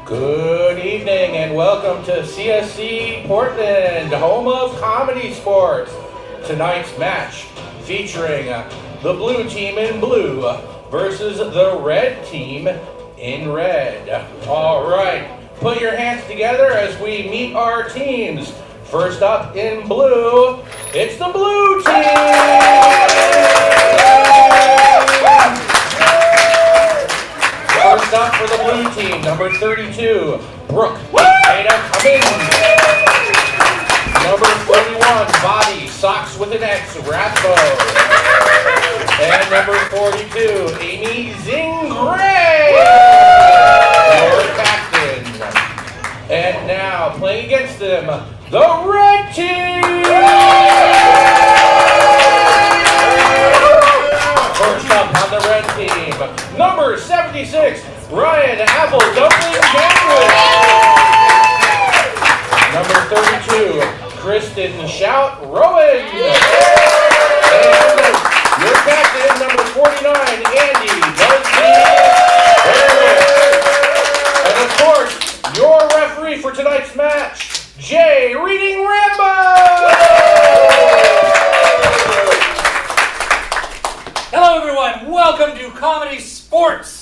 Good evening and welcome to CSz Portland, home of comedy sports. Tonight's match featuring the blue team in blue versus the red team in red. All right, put your hands together as we meet our teams. First up in blue, it's the blue team! First up for the blue team, number 32, Brooke Ada Cummins. Number 41, Bobby, Socks with an X, Rathbo. And number 42, Amy Zingray, your captain. And now, playing against them, the red team! First up on the red team, number 76, Ryan Apple Dumpling Sandwich. Number 32, Kristen Shout Rowan. And your captain, number 49, Andy Busby. And of course, your referee for tonight's match, Jay Reading Rambo. Hello everyone, welcome to Comedy Sports.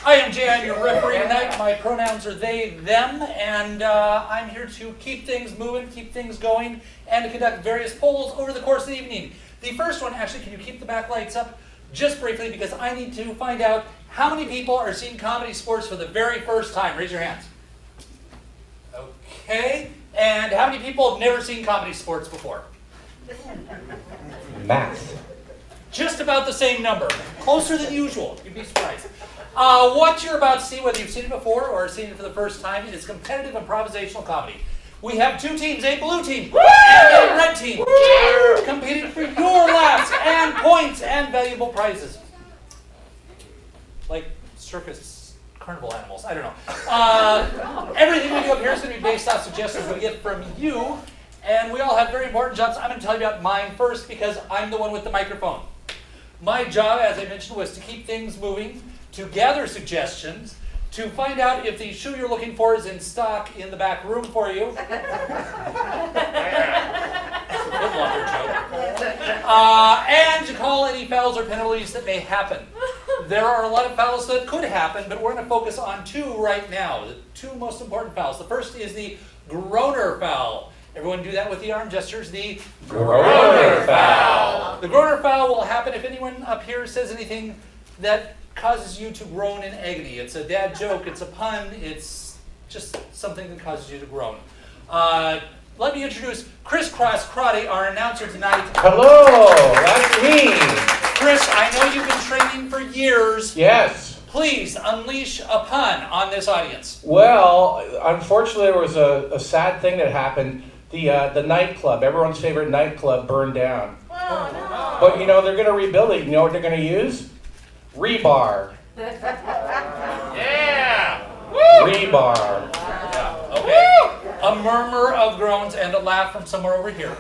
I am Jay, I'm your referee tonight. My pronouns are they, them, and I'm here to keep things moving, keep things going, and to conduct various polls over the course of the evening. The first one, actually, can you keep the backlights up just briefly, because I need to find out how many people are seeing Comedy Sports for the very first time. Raise your hands. Okay, and how many people have never seen Comedy Sports before? Math. Just about the same number. Closer than usual. You'd be surprised. What you're about to see, whether you've seen it before or seen it for the first time, is competitive improvisational comedy. We have two teams, a blue team and a red team, competing for your laughs and points and valuable prizes. Like circus carnival animals, I don't know. Everything we do up here is going to be based off suggestions we get from you, and we all have very important jobs. I'm going to tell you about mine first because I'm the one with the microphone. My job, as I mentioned, was to keep things moving, to gather suggestions, to find out if the shoe you're looking for is in stock in the back room for you. Good luck, joke. And to call any fouls or penalties that may happen. There are a lot of fouls that could happen, but we're going to focus on two right now, the two most important fouls. The first is the groaner foul. Everyone do that with the arm gestures. The groaner foul. The groaner foul will happen if anyone up here says anything that causes you to groan in agony. It's a dad joke, it's a pun, it's just something that causes you to groan. Let me introduce Crisscross Karate, our announcer tonight. Hello, that's me. Chris, I know you've been training for years. Yes. Please unleash a pun on this audience. Well, unfortunately, there was a sad thing that happened. The nightclub, everyone's favorite nightclub, burned down. Oh, no. But you know, they're going to rebuild it. You know what they're going to use? Rebar. Yeah! Rebar. Yeah. Okay. A murmur of groans and a laugh from somewhere over here.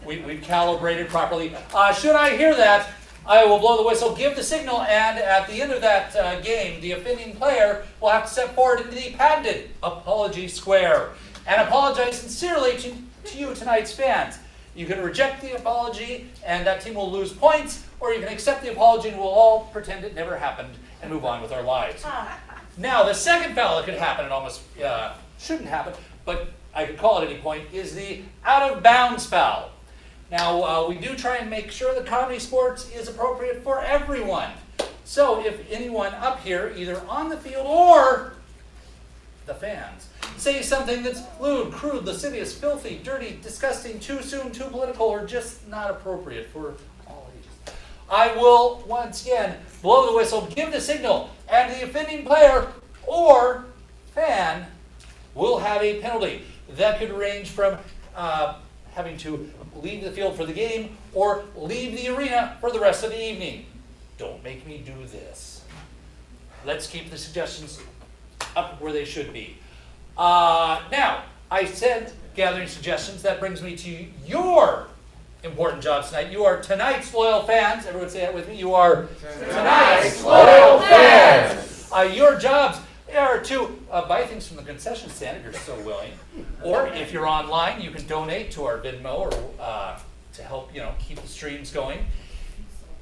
We've calibrated properly. Should I hear that, I will blow the whistle, give the signal, and at the end of that game, the offending player will have to step forward into the patented apology square and apologize sincerely to you, tonight's fans. You can reject the apology, and that team will lose points, or you can accept the apology and we'll all pretend it never happened and move on with our lives. Now, the second foul that could happen, it almost shouldn't happen, but I could call it at any point, is the out-of-bounds foul. Now, we do try and make sure that Comedy Sports is appropriate for everyone. So if anyone up here, either on the field or the fans, say something that's lewd, crude, lascivious, filthy, dirty, disgusting, too soon, too political, or just not appropriate for all ages. I will, once again, blow the whistle, give the signal, and the offending player or fan will have a penalty. That could range from having to leave the field for the game or leave the arena for the rest of the evening. Don't make me do this. Let's keep the suggestions up where they should be. Now, I said gathering suggestions. That brings me to your important jobs tonight. You are tonight's loyal fans. Everyone say that with me. You are tonight's loyal fans. Your jobs are to buy things from the concession stand if you're so willing. Or if you're online, you can donate to our Venmo or to help keep the streams going.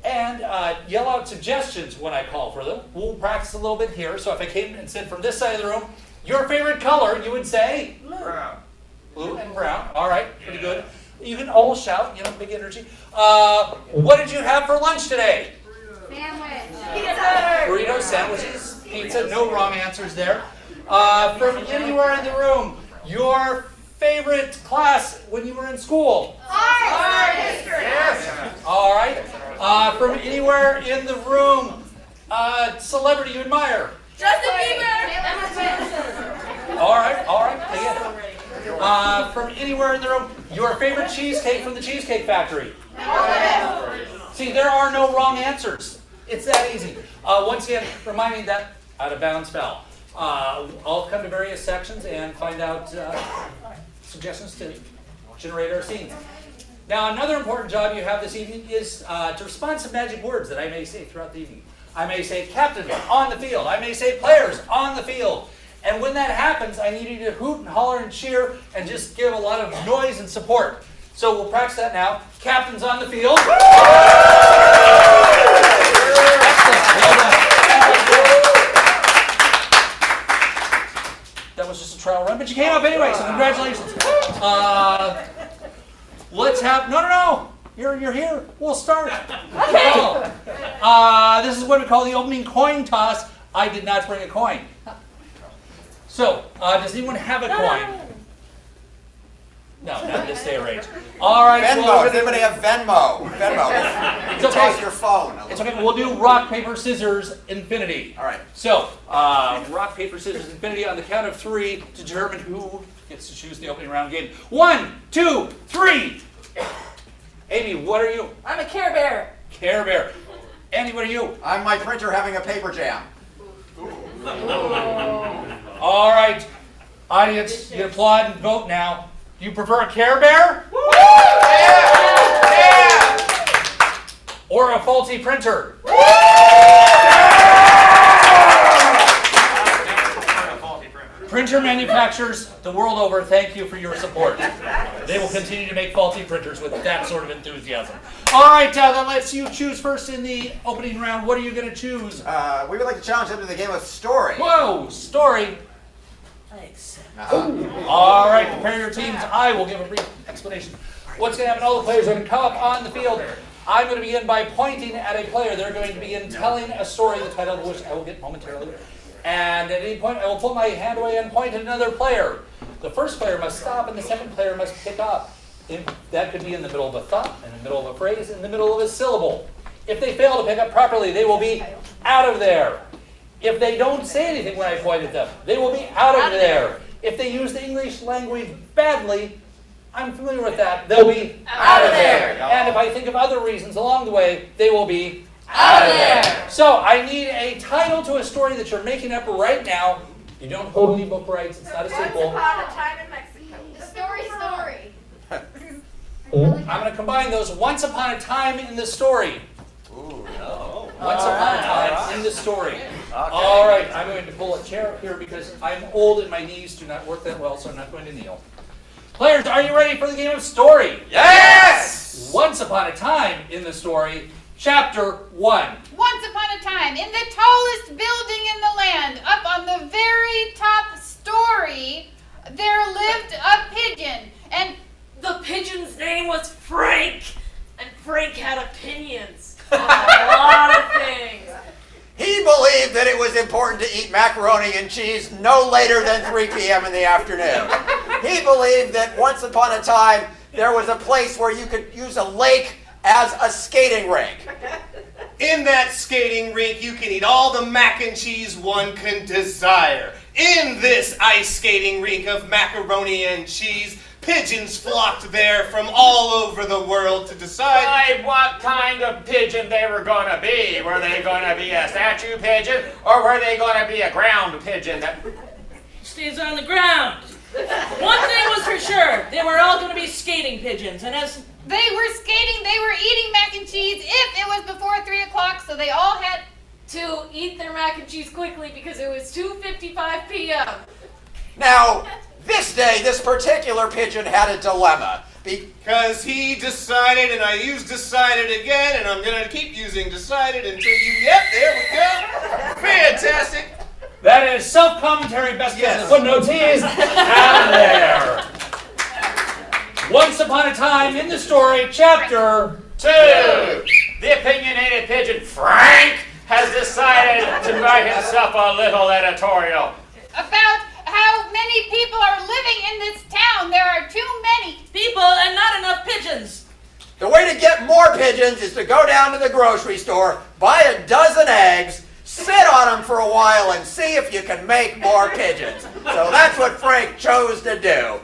And yell out suggestions when I call for them. We'll practice a little bit here. So if I came and said from this side of the room, your favorite color, you would say? Brown. Blue and brown. All right, pretty good. You can all shout, big energy. What did you have for lunch today? Sandwich. Burritos, sandwiches, pizza. No wrong answers there. From anywhere in the room, your favorite class when you were in school? Art history. Yes. All right. From anywhere in the room, celebrity you admire? Justin Bieber. All right. Again. From anywhere in the room, your favorite cheesecake from the Cheesecake Factory? See, there are no wrong answers. It's that easy. Once again, remind me that out of bounds fell. I'll come to various sections and find out suggestions to generate our scenes. Now, another important job you have this evening is to respond to magic words that I may say throughout the evening. I may say captain on the field. I may say players on the field. And when that happens, I need you to hoot and holler and cheer and just give a lot of noise and support. So we'll practice that now. Captain's on the field. Excellent. Well done. That was just a trial run, but you came up anyway, so congratulations. Let's have, no. You're here. We'll start. This is what we call the opening coin toss. I did not bring a coin. So, does anyone have a coin? No, not this day or age. All right. Venmo. Well, Does anybody have Venmo? Venmo. It's okay. Toss your phone. It's okay. We'll do rock, paper, scissors, infinity. All right. So, rock, paper, scissors, infinity on the count of 3 to determine who gets to choose the opening round game. 1, 2, 3. Amy, what are you? I'm a Care Bear. Care Bear. Andy, what are you? I'm my printer having a paper jam. All right, audience, you applaud and vote now. Do you prefer a Care Bear? Yeah! Or a faulty printer? Printer manufacturers the world over, thank you for your support. They will continue to make faulty printers with that sort of enthusiasm. All right, that lets you choose first in the opening round. What are you going to choose? We would like to challenge them to the game of story. Whoa, story. All right, prepare your teams. I will give a brief explanation. What's going to happen? All the players are going to come up on the field. I'm going to begin by pointing at a player. They're going to begin telling a story, the title of which I will get momentarily. And at any point, I will pull my hand away and point at another player. The first player must stop, and the second player must pick up. That could be in the middle of a thought, in the middle of a phrase, in the middle of a syllable. If they fail to pick up properly, they will be out of there. If they don't say anything when I point at them, they will be out of there. If they use the English language badly, I'm familiar with that, they'll be out of there. And if I think of other reasons along the way, they will be out of there. So I need a title to a story that you're making up right now. You don't hold any book rights. It's not a sequel. Once upon a time in Mexico. The story. I'm going to combine those. Once upon a time in the story. Ooh. Once upon a time in the story. All right, I'm going to pull a chair up here because I'm old and my knees do not work that well, so I'm not going to kneel. Players, are you ready for the game of story? Yes! Once upon a time in the story, Chapter 1. Once upon a time, in the tallest building in the land, up on the very top story, there lived a pigeon, and the pigeon's name was Frank, and Frank had opinions on a lot of things. He believed that it was important to eat macaroni and cheese no later than 3 p.m. in the afternoon. He believed that once upon a time, there was a place where you could use a lake as a skating rink. In that skating rink, you can eat all the mac and cheese one can desire. In this ice skating rink of macaroni and cheese, pigeons flocked there from all over the world to decide what kind of pigeon they were going to be. Were they going to be a statue pigeon, or were they going to be a ground pigeon that Stays on the ground. One thing was for sure, they were all going to be skating pigeons, and as They were skating, they were eating mac and cheese if it was before 3 o'clock, so they all had To eat their mac and cheese quickly because it was 2:55 p.m. Now, this day, this particular pigeon had a dilemma. because he decided, and I used decided again, and I'm going to keep using decided until yep, there we go. Fantastic. That is self-commentary best Yes. footnotes. He is out of there. Once upon a time in the story, chapter 2. The opinionated pigeon Frank has decided to write himself a little editorial. about how many people are living in this town. There are too many. people and not enough pigeons. The way to get more pigeons is to go down to the grocery store, buy a dozen eggs, sit on them for a while, and see if you can make more pigeons. So that's what Frank chose to do.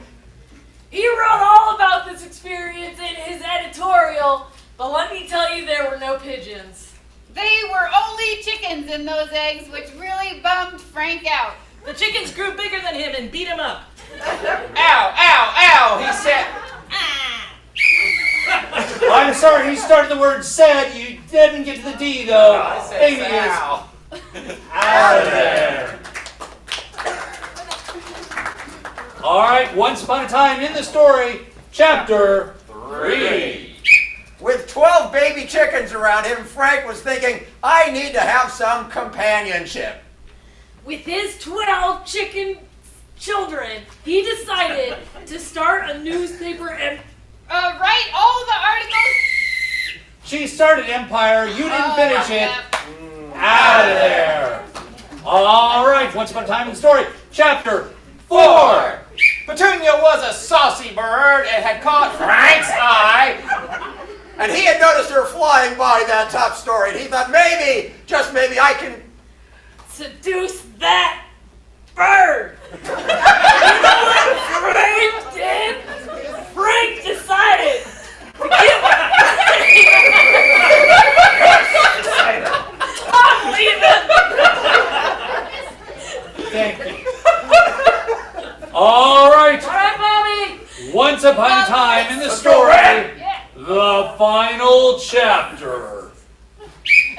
He wrote all about this experience in his editorial, but let me tell you, there were no pigeons. They were only chickens in those eggs, which really bummed Frank out. The chickens grew bigger than him and beat him up. Ow, ow, ow, he said. I'm sorry, he started the word said. You didn't get to the D, though. I said Baby is ow. out of there. All right, once upon a time in the story, chapter 3. With 12 baby chickens around him, Frank was thinking, I need to have some companionship. With his 12 chicken children, he decided to start a newspaper and Write all the articles. She started Empire. You didn't finish it. Yeah. Out of there. All right, once upon a time in the story, chapter 4. Petunia was a saucy bird and had caught Frank's eye. And he had noticed her flying by that top story, and he thought, maybe, just maybe, I can... seduce that bird. You know what Frank did? Frank decided to get I'm leaving. Thank you. All right. All right, Bobby. Once upon a time in the story, the final chapter.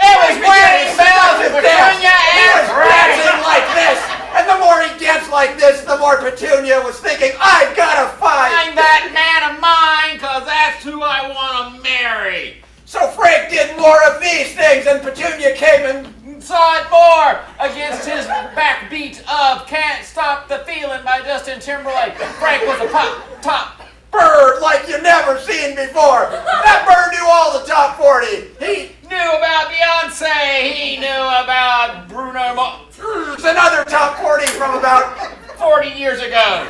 It was when he fell to Petunia He and was Frank. dancing like this, and the more he danced like this, the more Petunia was thinking, I've got to find. Find that man of mine, cause that's who I want to marry. So Frank did more of these things, and Petunia came and Saw it more against his backbeat of Can't Stop the Feeling by Justin Timberlake. Frank was a top bird like you never seen before. That bird knew all the top 40. He knew about Beyonce. He knew about Bruno Mars. was another top 40 from about 40 years ago.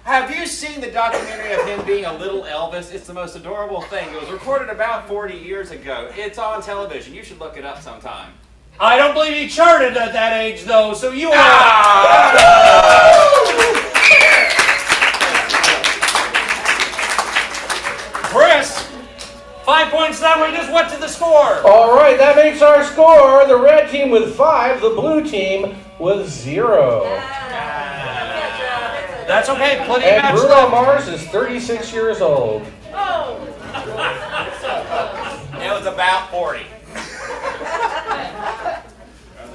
Have you seen the documentary of him being a little Elvis? It's the most adorable thing. It was recorded about 40 years ago. It's on television. You should look it up sometime. I don't believe he charted at that age, though, so you are... Chris, 5 points that way. Just what to the score? All right, that makes our score. The red team with 5, the blue team with 0. That's okay. Plenty of And match Bruno left. Mars is 36 years old. It was about 40.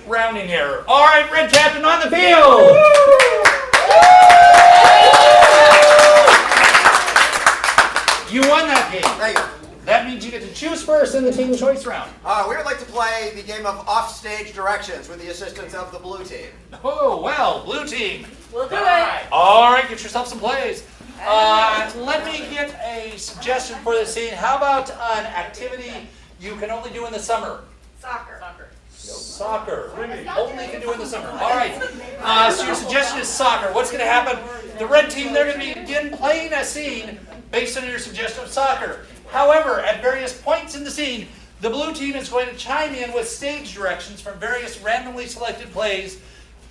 Rounding error. All right, red captain on the field. You won that game. Thank you. That means you get to choose first in the team choice round. We would like to play the game of offstage directions with the assistance of the blue team. Oh, well, blue team. We'll do it. All right, get yourself some plays. Let me get a suggestion for this scene. How about an activity you can only do in the summer? Soccer. Soccer. Only can do in the summer. All right. So your suggestion is soccer. What's going to happen? The red team, they're going to begin playing a scene based on your suggestion of soccer. However, at various points in the scene, the blue team is going to chime in with stage directions from various randomly selected plays,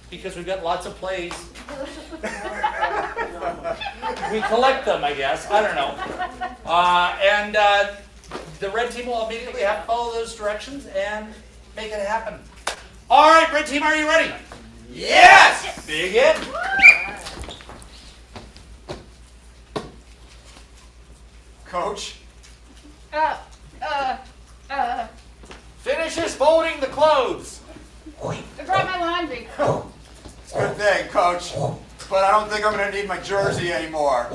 because we've got lots of plays. We collect them, I guess. I don't know. And the red team will immediately have to follow those directions and make it happen. All right, red team, are you ready? Yes! Begin. Coach, Finishes folding the clothes. I brought my laundry. it's a good thing, Coach. But I don't think I'm going to need my jersey anymore.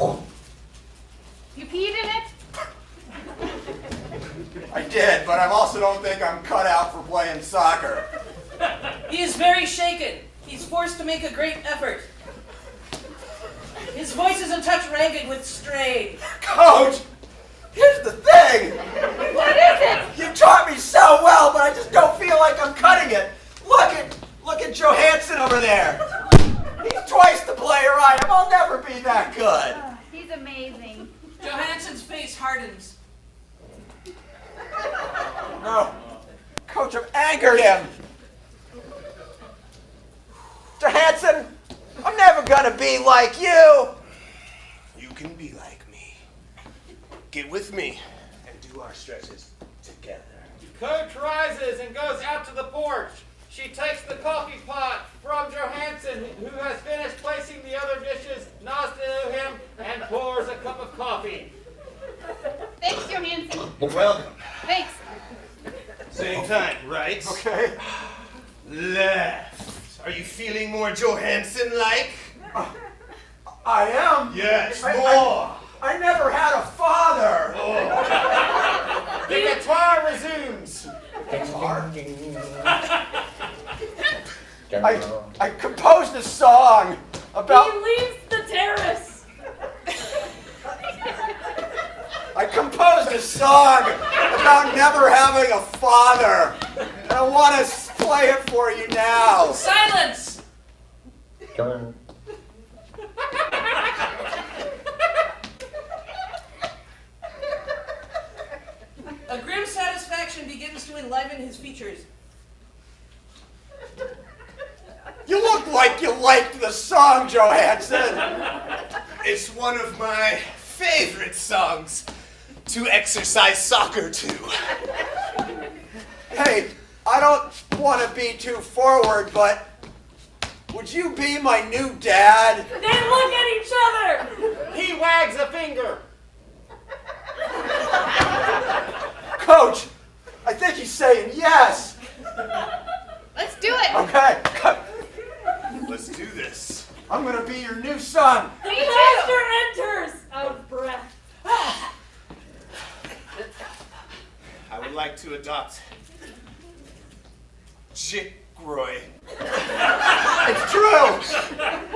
You peed in it? I did, but I also don't think I'm cut out for playing soccer. He is very shaken. He's forced to make a great effort. His voice is a touch ragged with strain. Coach, here's the thing. What is it? You taught me so well, but I just don't feel like I'm cutting it. Look at Johansson over there. He's twice the player I am. I'll never be that good. He's amazing. Johansson's face hardens. No. Coach, I've angered him. Johansson, I'm never gonna be like you. You can be like me. Get with me and do our stretches together. Coach rises and goes out to the porch. She takes the coffee pot from Johansson, who has finished placing the other dishes, nods to him, and pours a cup of coffee. Thanks, Johansson. Welcome. Thanks. Same time, right? Okay. Left. Are you feeling more Johansson-like? I am. Yes, I- more. I never had a father. The guitar resumes. I composed a song about. He leaves the terrace. I composed a song about never having a father. And I want to play it for you now. Silence. A grim satisfaction begins to enliven his features. You look like you liked the song, Johansson. It's one of my favorite songs to exercise soccer to. Hey, I don't want to be too forward, but would you be my new dad? They look at each other. He wags a finger. Coach, I think he's saying yes. Let's do it. Okay, Let's do this. I'm going to be your new son. The master enters. Out of breath. I would like to adopt Jickroy. It's true.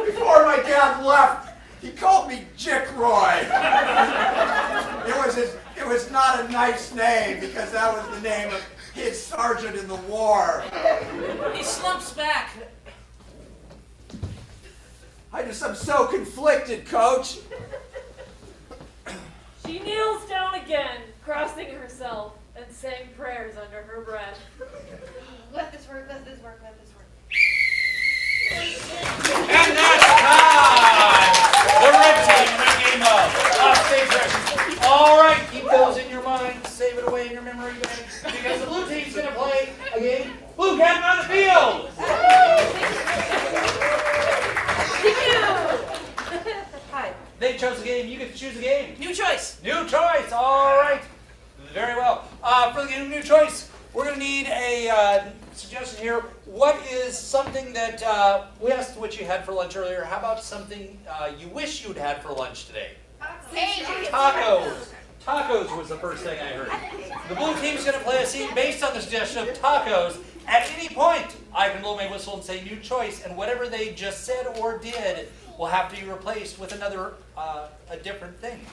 Before my dad left, he called me Jickroy. It was not a nice name because that was the name of his sergeant in the war. He slumps back. I'm so conflicted, Coach. She kneels down again, crossing herself and saying prayers under her breath. Let this work, let this work, let this work. And that's time! The red team, their game of stage directions. All right, keep those in your mind. Save it away in your memory bank. Because the blue team's going to play a game. Blue Captain on the field! Hi. They chose a game. You get to choose a game. New choice. New choice. All right. Very well. For the game of new choice, we're going to need a suggestion here. What is something that we asked what you had for lunch earlier? How about something you wish you'd had for lunch today? Hey. Tacos. Tacos was the first thing I heard. The blue team's going to play a scene based on the suggestion of tacos. At any point, I can blow my whistle and say new choice, and whatever they just said or did will have to be replaced with another, a different thing.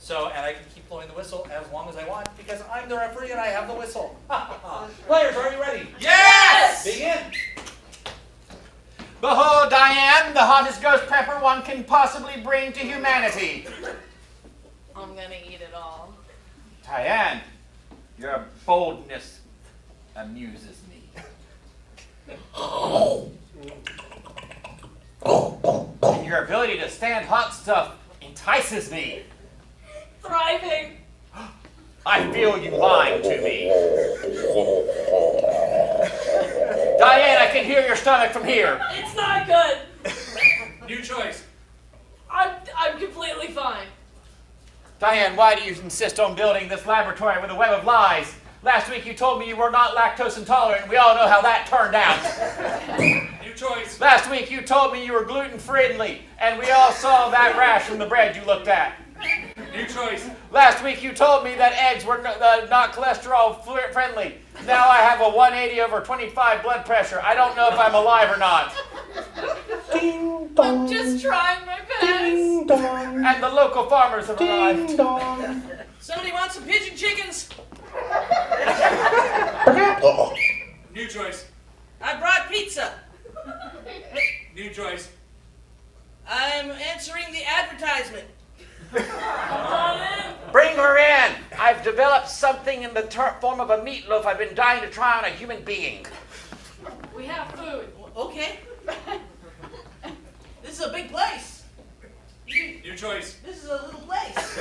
So, and I can keep blowing the whistle as long as I want because I'm the referee and I have the whistle. Players, are you ready? Yes! Begin. Behold, Diane, the hottest ghost pepper one can possibly bring to humanity. I'm gonna eat it all. Diane, your boldness amuses me. And your ability to stand hot stuff entices me. Thriving. I feel you lying to me. Diane, I can hear your stomach from here. It's not good. New choice. I'm completely fine. Diane, why do you insist on building this laboratory with a web of lies? Last week you told me you were not lactose intolerant, and we all know how that turned out. New choice. Last week you told me you were gluten-friendly, and we all saw that rash from the bread you looked at. New choice. Last week you told me that eggs were not cholesterol friendly. Now I have a 180/25 blood pressure. I don't know if I'm alive or not. Ding dong. I'm just trying my best. Ding dong. And the local farmers have arrived. Ding dong. Somebody want some pigeon chickens? New choice. I brought pizza. New choice. I'm answering the advertisement. Bring her in. I've developed something in the form of a meatloaf I've been dying to try on a human being. We have food. Okay. This is a big place. New choice. This is a little place.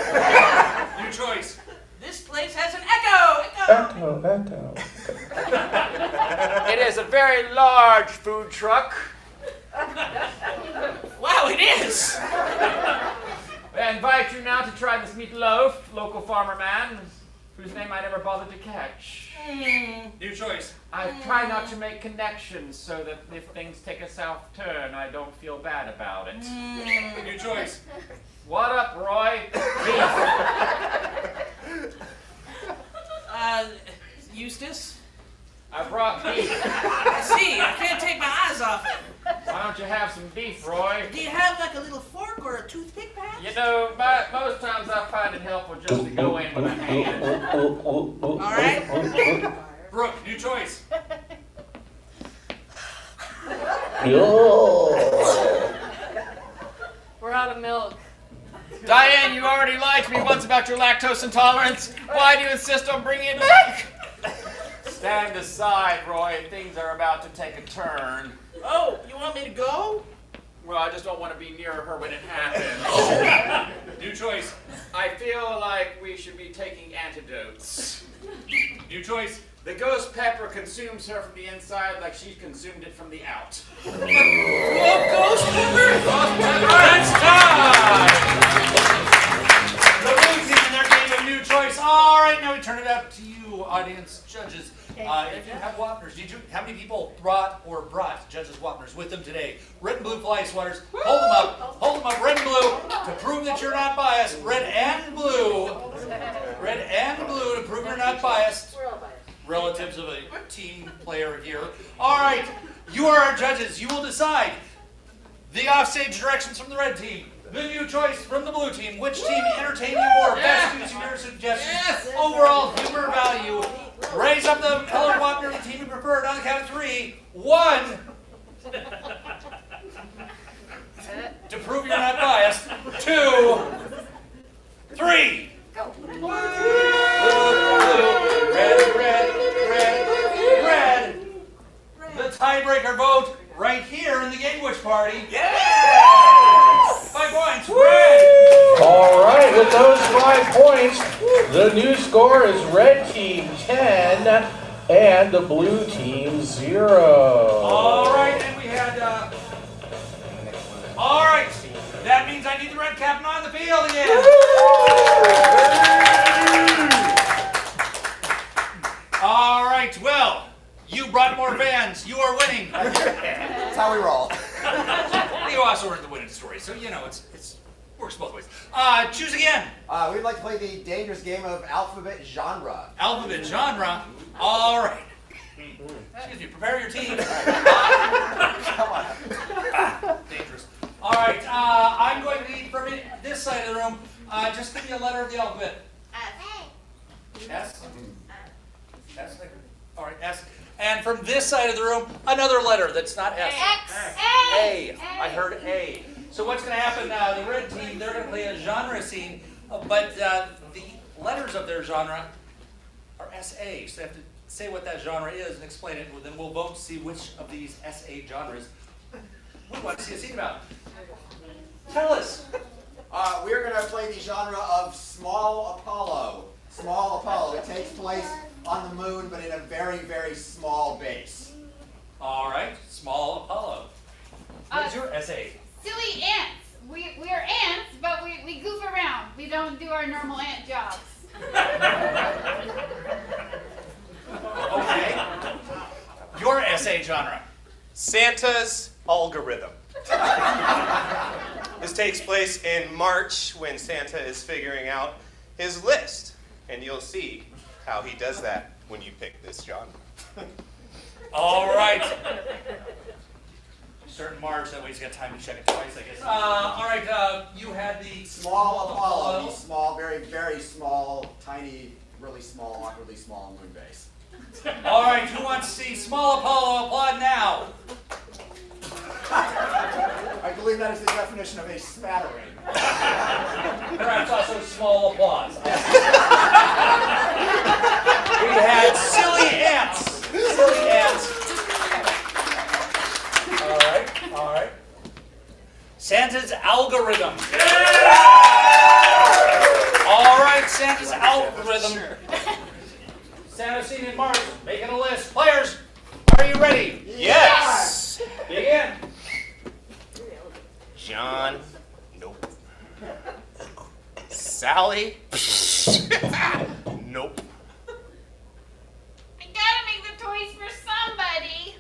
New choice. This place has an echo. Echo, echo. It is a very large food truck. Wow, it is. I invite you now to try this meatloaf, local farmer man, whose name I never bothered to catch. New choice. I try not to make connections so that if things take a south turn, I don't feel bad about it. New choice. What up, Roy? Eustace? I brought beef. I see. I can't take my eyes off it. Why don't you have some beef, Roy? Do you have like a little fork or a toothpick, perhaps? You know, most times I find it helpful just to go in with a hand. All right. Brooke, new choice. We're out of milk. Diane, you already lied to me once about your lactose intolerance. Why do you insist on bringing it back? Stand aside, Roy. Things are about to take a turn. Oh, you want me to go? Well, I just don't want to be near her when it happens. New choice. I feel like we should be taking antidotes. New choice. The ghost pepper consumes her from the inside like she consumed it from the out. Ghost pepper? That's time! The blue team in their game of new choice. All right, now we turn it up to you, audience judges. If you have Wapners, how many people brought judges' Wapners with them today? Red and blue fly sweaters. Hold them up, red and blue, to prove that you're not biased. Red and blue to prove you're not biased. We're all biased. Relatives of a team player here. All right, you are our judges. You will decide the offstage directions from the red team, the new choice from the blue team. Which team entertained you more? Best using your suggestions. Overall humor value. Raise up the colored Wapner of the team you preferred on the count of 3. 1. To prove you're not biased. 2. 3. Go. Red. The tiebreaker vote right here in the Game Witch Party. Yes! 5 points, red. All right, with those 5 points, the new score is red team 10 and the blue team 0. All right, and we had, all right, that means I need the red captain on the field again. All right, well, you brought more fans. You are winning. That's how we roll. You also heard the winning story, so you know it works both ways. Choose again. We'd like to play the dangerous game of alphabet genre. Alphabet genre. All right. Excuse me. Prepare your team. Come on. Dangerous. All right. I'm going to need from this side of the room. Just give me a letter of the alphabet. S. S? S? All right, S. And from this side of the room, another letter that's not S. X. A. I heard A. So what's going to happen now? The red team, they're going to play a genre scene, but the letters of their genre are SA. So they have to say what that genre is and explain it. Then we'll vote to see which of these SA genres we want to see a scene about. Tell us. We're going to play the genre of Small Apollo. Small Apollo. It takes place on the moon, but in a very, very small base. All right, Small Apollo. What's your SA? Silly ants. We're ants, but we goof around. We don't do our normal ant jobs. Okay. Your SA genre. Santa's algorithm. This takes place in March when Santa is figuring out his list. And you'll see how he does that when you pick this genre. All right. Certain March, that way he's got time to check it twice, I guess. All right, you had the Small Apollo. The small, very, very small, tiny, really small, awkwardly small moon base. All right, who wants to see Small Apollo? Applaud now. I believe that is the definition of a smattering. Perhaps also small applause. We had silly ants. Silly ants. All right. Santa's algorithm. All right, Santa's algorithm. Sure. Santa scene in March, making a list. Players, are you ready? Yes! Begin. John? Nope. Sally? Nope. I gotta make the toys for somebody.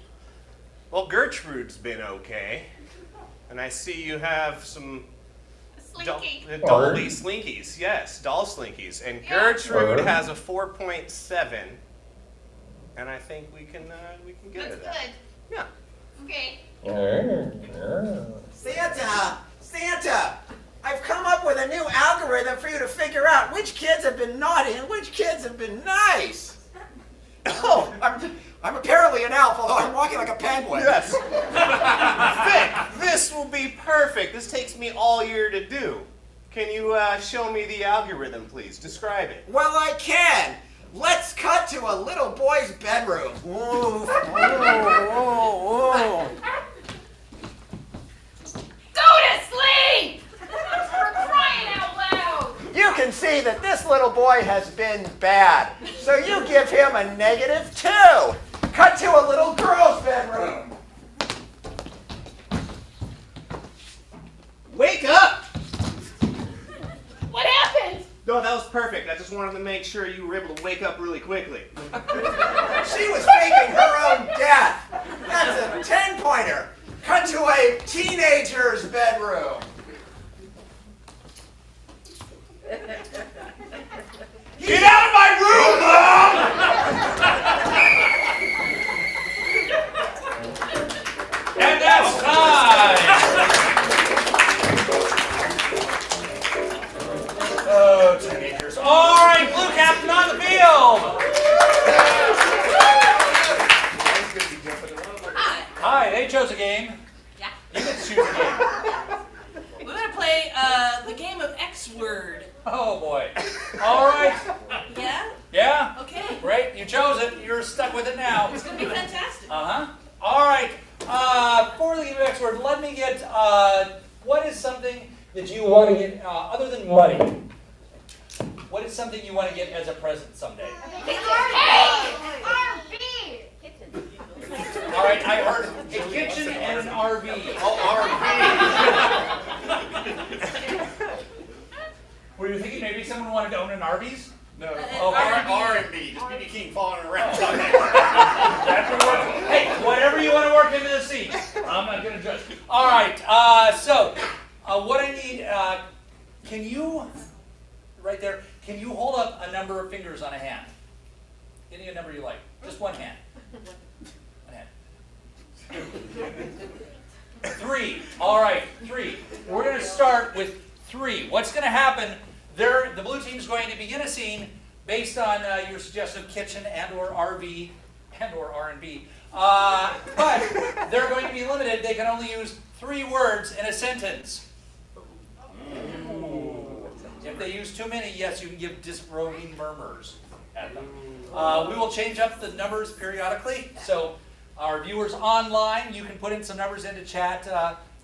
Well, Gertrude's been okay. And I see you have some Slinky. dolly slinkies. Yes, doll slinkies. And Gertrude has a 4.7. And I think we can get That's her that. good. Yeah. Okay. Santa! I've come up with a new algorithm for you to figure out which kids have been naughty and which kids have been nice. Oh, I'm apparently an elf, although I'm walking like a penguin. Yes. Vic, this will be perfect. This takes me all year to do. Can you show me the algorithm, please? Describe it. Well, I can. Let's cut to a little boy's bedroom. Ooh. Go to sleep! We're crying out loud. You can see that this little boy has been bad, so you give him a -2. Cut to a little girl's bedroom. Wake up! What happened? No, that was perfect. I just wanted to make sure you were able to wake up really quickly. She was faking her own death. That's a 10-pointer. Cut to a teenager's bedroom. Get out of my room, Mom! And that's time. Oh, teenagers. All right, blue captain on the field. Hi, they chose a game. Yeah. You get to choose a game. We're gonna play the game of X word. Oh, boy. All right. Yeah? Yeah? Okay. Great. You chose it. You're stuck with it now. It's gonna be fantastic. Uh-huh. All right. For the game of X word, let me get, what is something that you want to get, other than money? What is something you want to get as a present someday? Hey! RV! All right, I heard a kitchen and an RV. Oh, Were you thinking maybe someone wanted to own an Arby's? No. Oh, R&B. Just BB King falling around. That would work. Hey, whatever you want to work into the scene. I'm not going to judge. All right, so what I need, can you, right there, can you hold up a number of fingers on a hand? Any number you like. Just one hand. One hand. 3. All right, 3. We're going to start with 3. What's going to happen, The blue team is going to begin a scene based on your suggestive kitchen and/or RV and/or R&B. But they're going to be limited. They can only use 3 words in a sentence. If they use too many, yes, you can give disrobing murmurs at them. We will change up the numbers periodically. So our viewers online, you can put in some numbers into chat,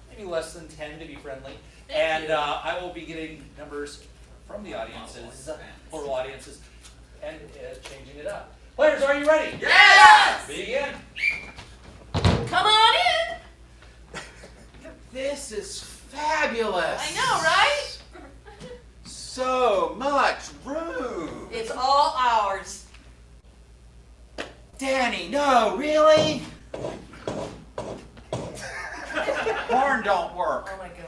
maybe less than 10 to be friendly. And I will be getting numbers from the audiences, plural audiences, and changing it up. Players, are you ready? Yes! Begin. Come on in. This is fabulous. I know, right? So much room. It's all ours. Danny, no, really? Horn don't work. Oh my god.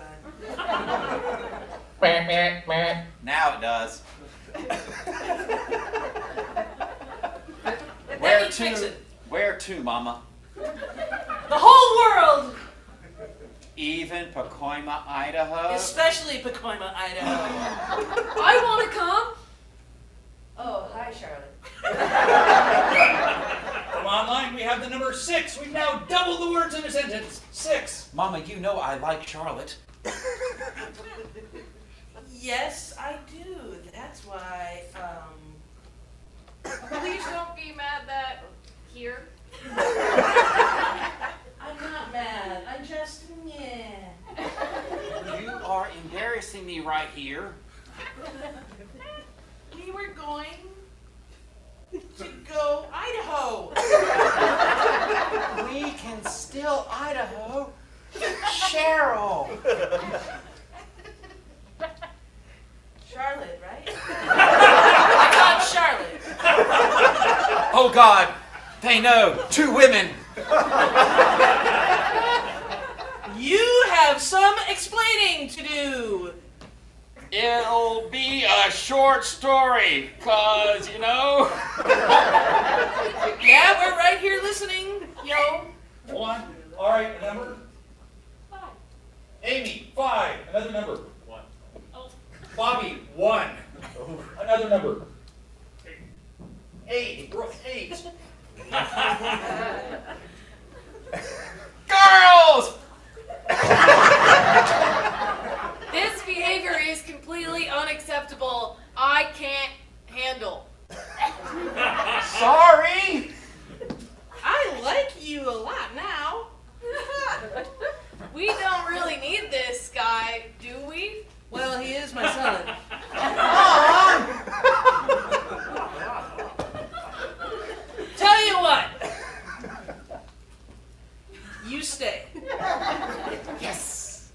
Now it does. Let me fix it. Where to, Mama? The whole world, Even Pacoima, Idaho? especially Pacoima, Idaho. I want to come. Oh, hi, Charlotte. From online, we have the number 6. We've now doubled the words in a sentence. 6. Mama, you know I like Charlotte. Yes, I do. That's why, Please don't be mad that here. I'm not mad. I'm just, yeah. You are embarrassing me right here. We were going to go Idaho. We can still Idaho. Cheryl. Charlotte, right? I thought Charlotte. Oh God, they know. 2 women. You have some explaining to do. It'll be a short story, cause you know. Yeah, we're right here listening, yo. 1. All right, a number. 5. Amy, 5. Another number. 1. Bobby, 1. Another number. 8. Brooke, 8. Girls! This behavior is completely unacceptable. I can't handle. Sorry. I like you a lot now. We don't really need this guy, do we? Well, he is my son. Tell you what. You stay. Yes.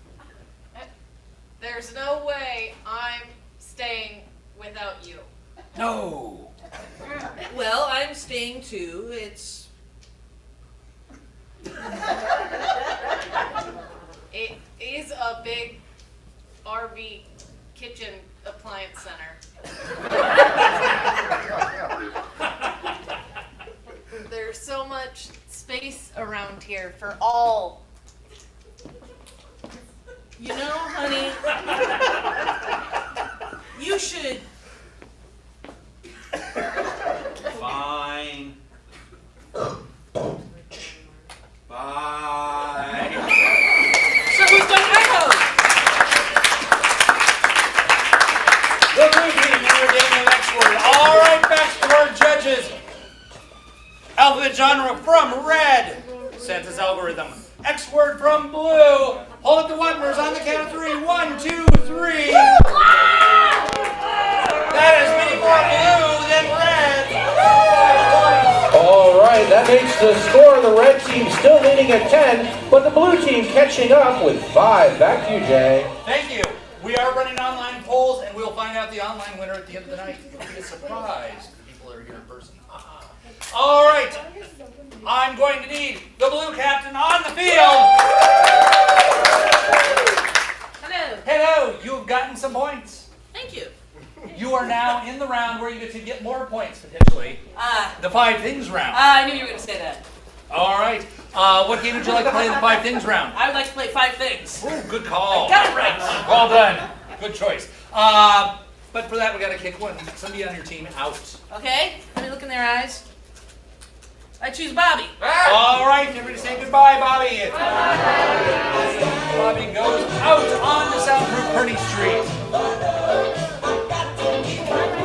There's no way I'm staying without you. No. Well, I'm staying too. It's It is a big RV kitchen appliance center. There's so much space around here for all. You know, honey, you should. Fine. Bye. So who's going Idaho? The blue team in their game of X word. All right, back to our judges. Alphabet genre from red. Census algorithm. X word from blue. Hold up the wonders on the count of 3. 1, 2, 3. That is many more blue than red. All right, that makes the score of the red team still leading at 10, but the blue team catching up with 5. Back to you, Jay. Thank you. We are running online polls, and we'll find out the online winner at the end of the night. It'll be a surprise to the people that are here in person. All right. I'm going to need the blue captain on the field. Hello. Hello. You've gotten some points. Thank you. You are now in the round where you get to get more points, potentially. The 5 things round. I knew you were going to say that. All right. What game would you like to play in the 5 things round? I would like to play 5 things. Ooh, good call. Got it right. Well done. Good choice. But for that, we got to kick somebody on your team out. Okay, let me look in their eyes. I choose Bobby. All right, everybody say goodbye, Bobby. Bobby goes out on the soundproof Kearney Street.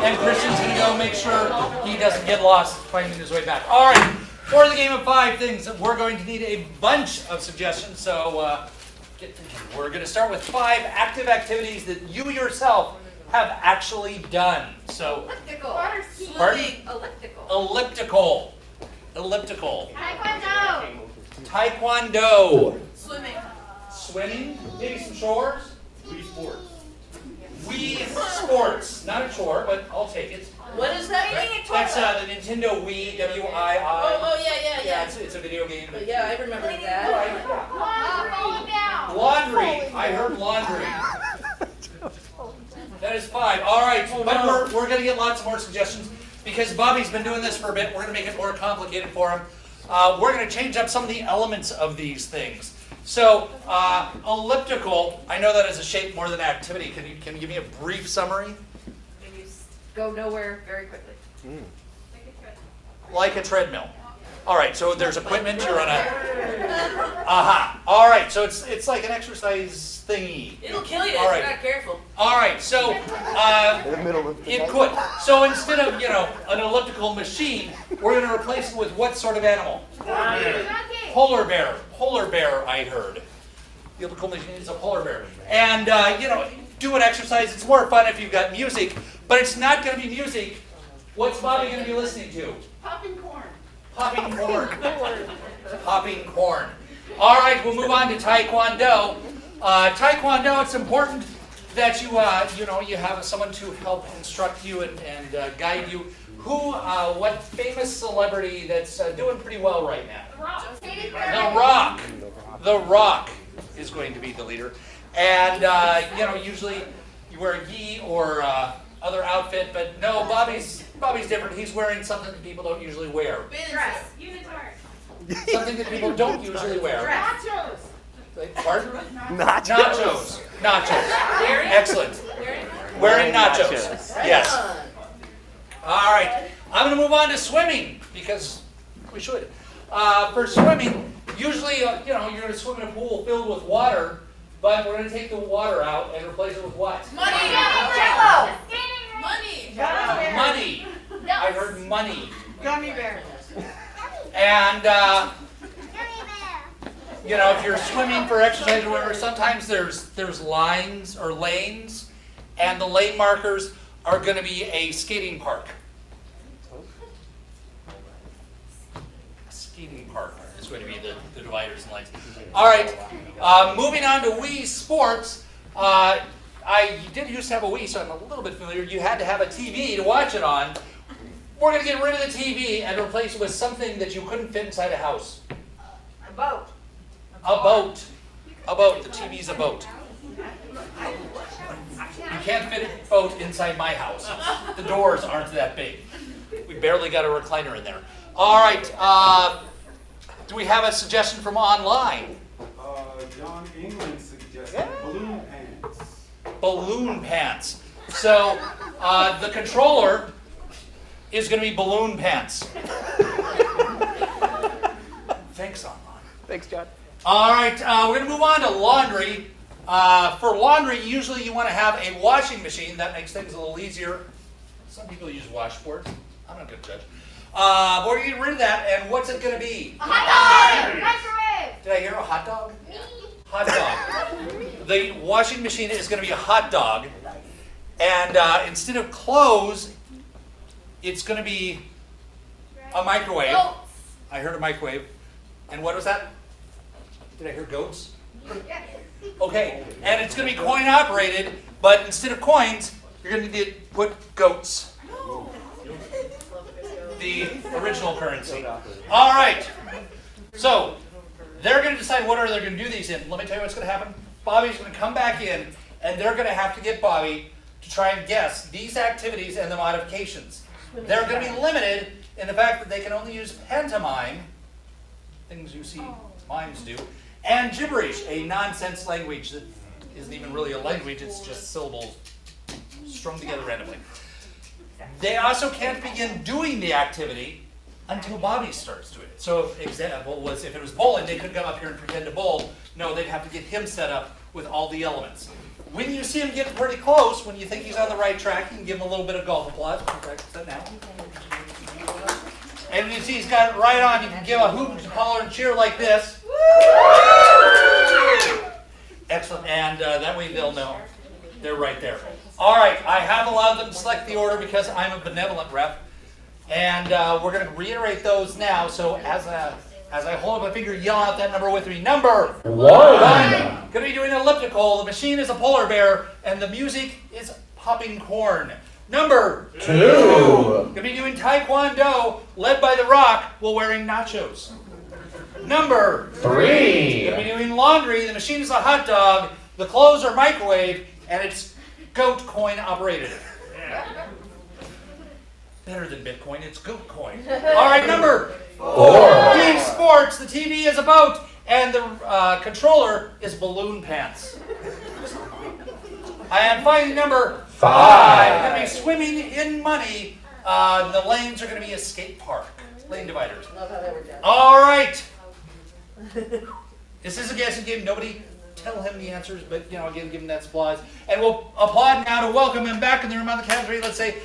And Christian's going to go make sure he doesn't get lost finding his way back. All right, for the game of 5 things, we're going to need a bunch of suggestions. So get thinking. We're going to start with 5 active activities that you yourself have actually done. So, Elliptical. pardon? Elliptical. Elliptical. Taekwondo. Taekwondo. Swimming. Swimming. Maybe some chores. Wii Sports. Wii Sports. Not a chore, but I'll take it. What is that? That's the Nintendo Wii, W-I-I. Oh, yeah. It's a video game. But yeah, I remember that. Falling down. Laundry. I heard laundry. That is 5. All right, but we're going to get lots more suggestions because Bobby's been doing this for a bit. We're going to make it more complicated for him. We're going to change up some of the elements of these things. So, elliptical, I know that as a shape more than activity. Can you give me a brief summary? You go nowhere very quickly. Like a treadmill. All right, so there's equipment, you're on a... Aha. All right, so it's like an exercise thingy. It'll kill you if All you're right. not careful. All right, so it could. So instead of, an elliptical machine, we're going to replace it with what sort of animal? Polar bear. Polar bear, I heard. The elliptical machine is a polar bear. And, do an exercise. It's more fun if you've got music, but it's not going to be music. What's Bobby going to be listening to? Popping corn. Popping corn. Popping corn. All right, we'll move on to Taekwondo. Taekwondo, it's important that you have someone to help instruct you and guide you. What famous celebrity that's doing pretty well right now? The Rock. The Rock is going to be the leader. And, usually you wear a gi or other outfit, but no, Bobby's different. He's wearing something that people don't usually wear. Dress. Unitard. Something that people don't usually wear. Nachos. Pardon? Nachos. Nachos. Excellent. Wearing nachos. Yes. All right. I'm going to move on to swimming because we should. For swimming, usually, you're going to swim in a pool filled with water, but we're going to take the water out and replace it with what? Money. Jello. Money. Money. I heard money. Gummy bear. And, if you're swimming for exercise or whatever, sometimes there's lines or lanes, and the lane markers are going to be a skating park. A skating park is going to be the dividers and lines. All right, moving on to Wii Sports. I did used to have a Wii, so I'm a little bit familiar. You had to have a TV to watch it on. We're going to get rid of the TV and replace it with something that you couldn't fit inside a house. A boat. A boat. A boat. The TV's a boat. You can't fit a boat inside my house. The doors aren't that big. We barely got a recliner in there. All right. Do we have a suggestion from online? John England suggested balloon pants. Balloon pants. So the controller is going to be balloon pants. Thanks, online. Thanks, John. All right, we're going to move on to laundry. For laundry, usually you want to have a washing machine. That makes things a little easier. Some people use washboards. I'm not going to judge. We're going to get rid of that, and what's it going to be? A hot dog. Microwave. Did I hear a hot dog? Hot dog. The washing machine is going to be a hot dog, and instead of clothes, it's going to be a microwave. I heard a microwave. And what was that? Did I hear goats? Okay, and it's going to be coin operated, but instead of coins, you're going to need to put goats. The original currency. All right. So they're going to decide what order they're going to do these in. Let me tell you what's going to happen. Bobby's going to come back in, and they're going to have to get Bobby to try and guess these activities and the modifications. They're going to be limited in the fact that they can only use pantomime, things you see mimes do, and gibberish, a nonsense language that isn't even really a language, it's just syllables strung together randomly. They also can't begin doing the activity until Bobby starts doing it. So if example was if it was bowling, they couldn't come up here and pretend to bowl. No, they'd have to get him set up with all the elements. When you see him getting pretty close, when you think he's on the right track, you can give him a little bit of golf applause. We'll practice that now. And when you see he's got it right on, you can give a hoop and holler and cheer like this. Excellent, and that way they'll know. They're right there. All right, I have allowed them to select the order because I'm a benevolent ref. And we're going to reiterate those now. So as I hold up my finger, yell out that number with me. Number 1. Going to be doing an elliptical. The machine is a polar bear, and the music is popping corn. Number 2. Going to be doing Taekwondo, led by The Rock, while wearing nachos. Number 3. Going to be doing laundry. The machine is a hot dog. The clothes are microwave, and it's goat coin operated. Better than Bitcoin, it's goat coin. All right, number 4. Wii Sports. The TV is a boat, and the controller is balloon pants. And finally, number 5. Going to be swimming in money. The lanes are going to be a skate park. Lane dividers. All right. This is a guessing game. Nobody tell him the answers, but again, give him that applause. And we'll applaud now to welcome him back in the room on the count of 3. Let's say,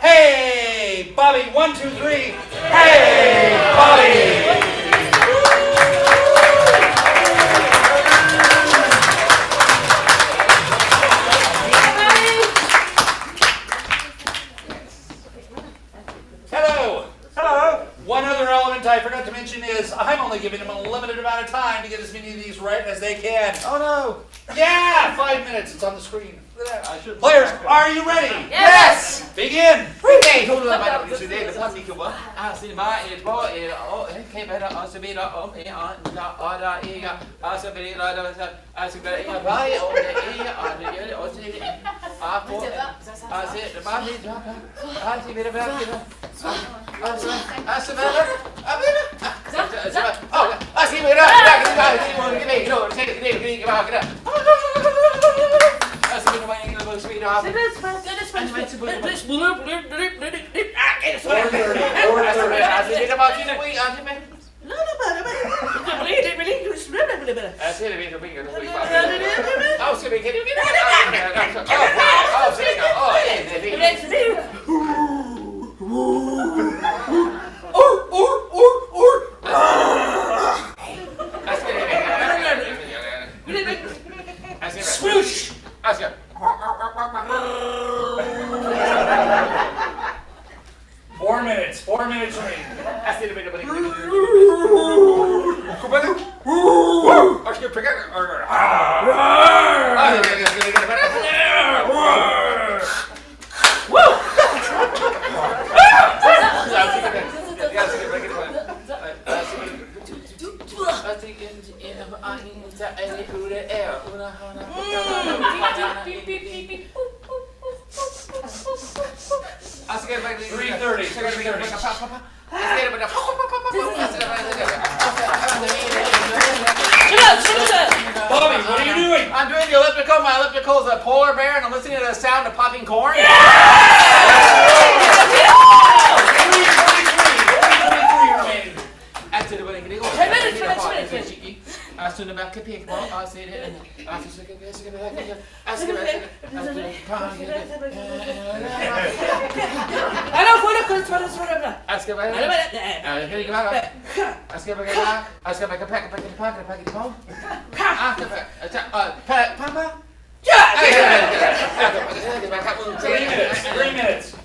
hey, Bobby. 1, 2, 3. Hey, Bobby. One other element I forgot to mention is I'm only giving them a limited amount of time to get as many of these right as they can. Oh no! Yeah, 5 minutes. It's on the screen. Players, are you ready? Yes! Begin. Swoosh! 4 minutes. 4 minutes remaining. Bobby, what are you doing? I'm doing the elliptical. My elliptical is a polar bear, and I'm listening to the sound of popping corn. Three minutes.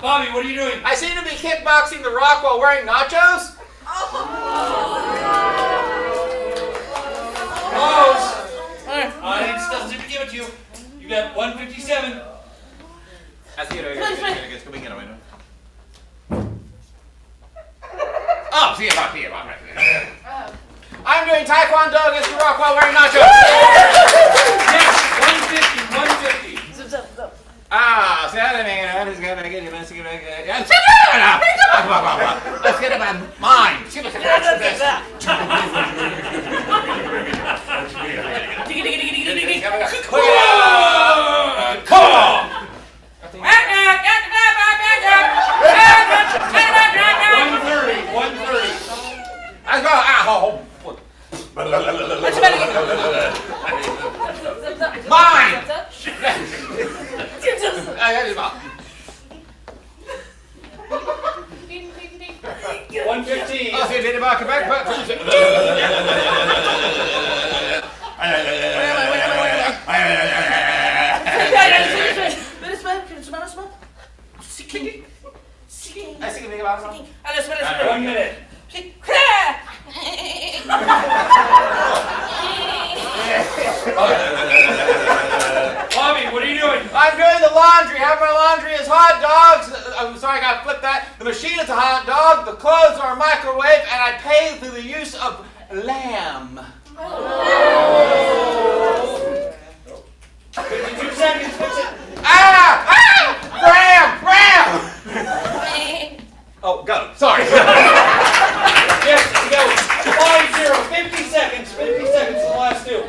Bobby, what are you doing? I seem to be kickboxing the rock while wearing nachos. Close. Audience doesn't seem to give it to you. You got 157. Oh, see about. I'm doing Taekwondo against the rock while wearing nachos. Yes, 150. Ah, see, I just gotta get you. Let's get it on mine. Come on! 130. Let's go. Mine! I got it about. 115. Oh, see, did it back. I see it about 1 minute. Bobby, what are you doing? I'm doing the laundry. Have my laundry as hot dogs. I'm sorry, I got to flip that. The machine is a hot dog. The clothes are a microwave, and I pay through the use of lamb. 52 seconds. Fix it. Ram! Oh, go. Sorry. Yes, go. 5-0. 50 seconds. 50 seconds. The last two.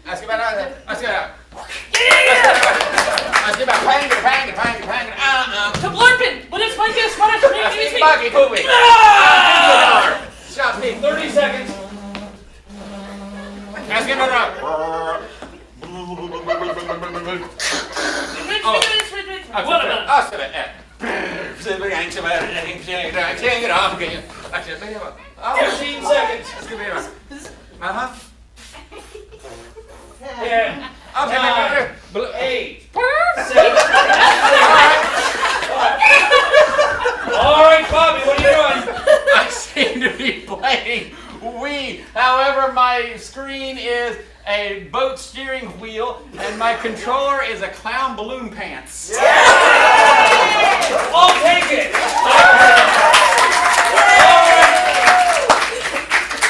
Ask about pang. To blurpin! What is my guess? What is my Buggy poopy. Shot me. 30 seconds. Ask him about. What about it? Ask about that. Can't get off again. 15 seconds. Uh-huh. 10. Okay. 8. 7. All right, Bobby, what are you doing? I seem to be playing Wii. However, my screen is a boat steering wheel, and my controller is a clown balloon pants. I'll take it.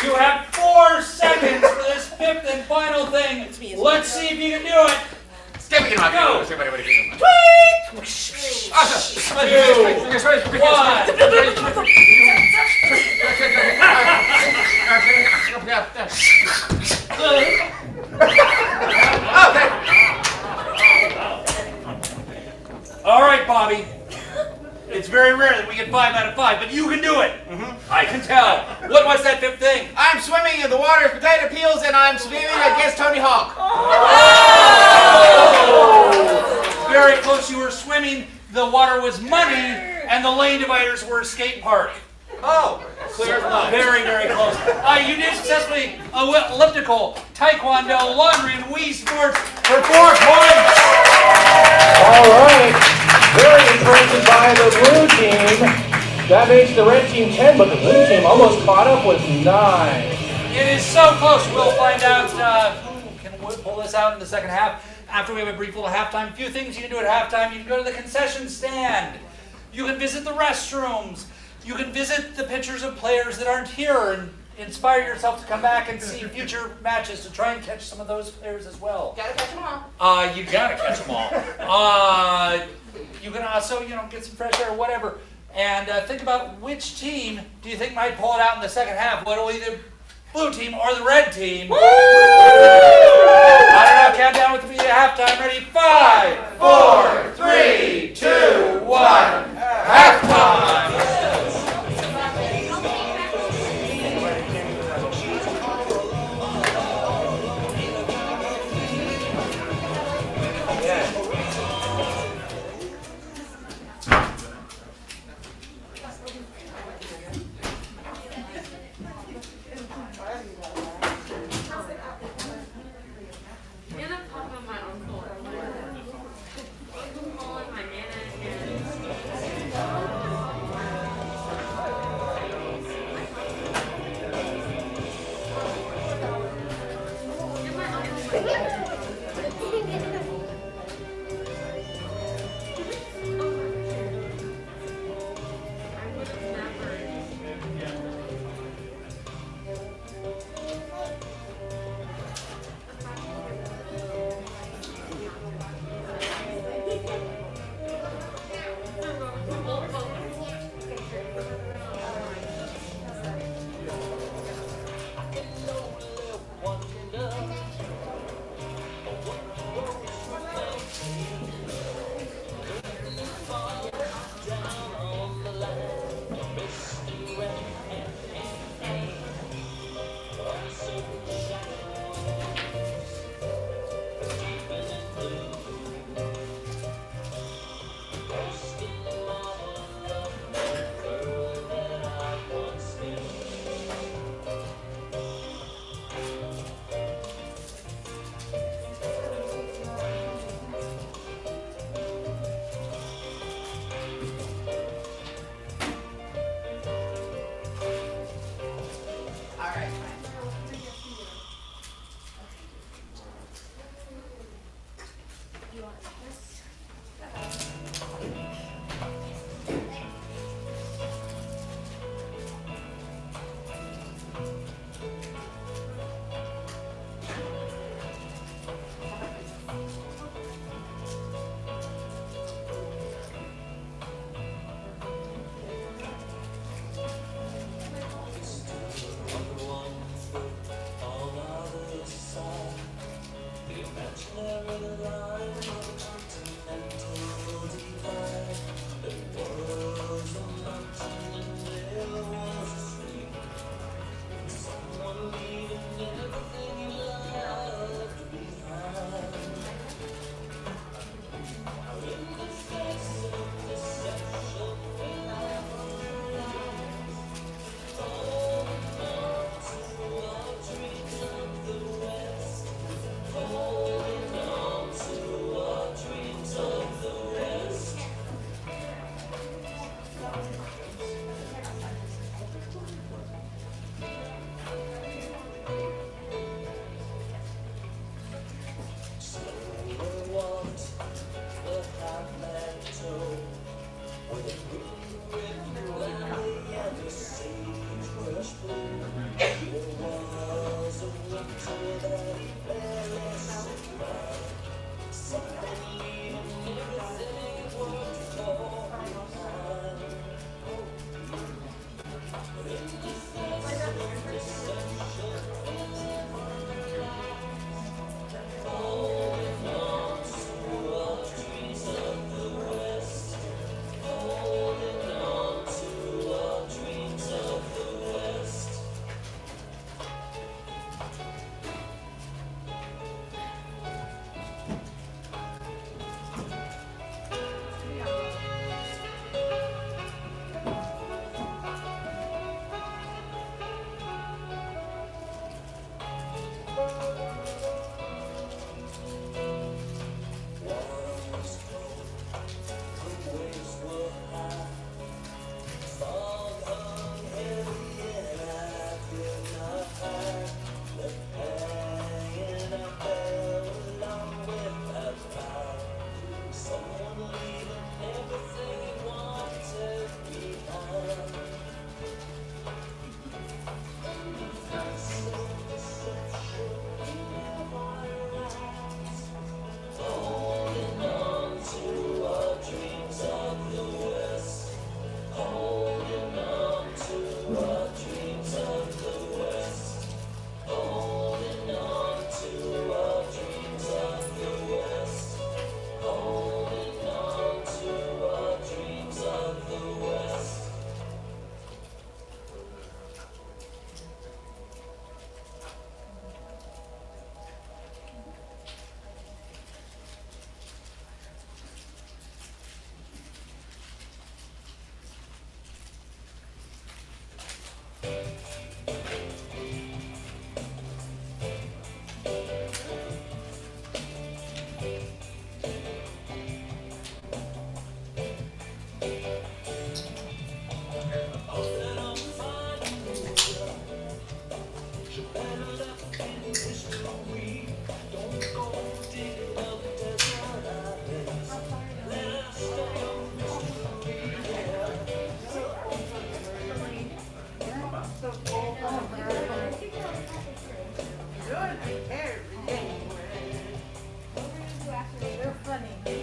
You have 4 seconds for this fifth and final thing. Let's see if you can do it. Go. 2, 1. All right, Bobby. It's very rare that we get 5 out of 5, but you can do it. I can tell. What's that fifth thing? I'm swimming in the water of potato peels, and I'm swimming against Tony Hawk. Oh! Very close. You were swimming. The water was muddy, and the lane dividers were a skate park. Oh, clear as mud. Very, very close. You did successfully elliptical, Taekwondo, laundry, and Wii Sports for 4 points. All right. Very impressive by the blue team. That makes the red team 10, but the blue team almost caught up with 9. It is so close. We'll find out who can pull this out in the second half after we have a brief little halftime. A few things you can do at halftime. You can go to the concession stand. You can visit the restrooms. You can visit the pictures of players that aren't here and inspire yourself to come back and see future matches to try and catch some of those players as well. Gotta catch them all. You gotta catch them all. You can also, get some fresh air or whatever. And think about which team do you think might pull it out in the second half. What'll either blue team or the red team? Woo! I don't know, count down with me at halftime. Ready? 5, 4, 3, 2, 1. And I'm talking about my uncle. Uncle Paul and my nana and They're funny.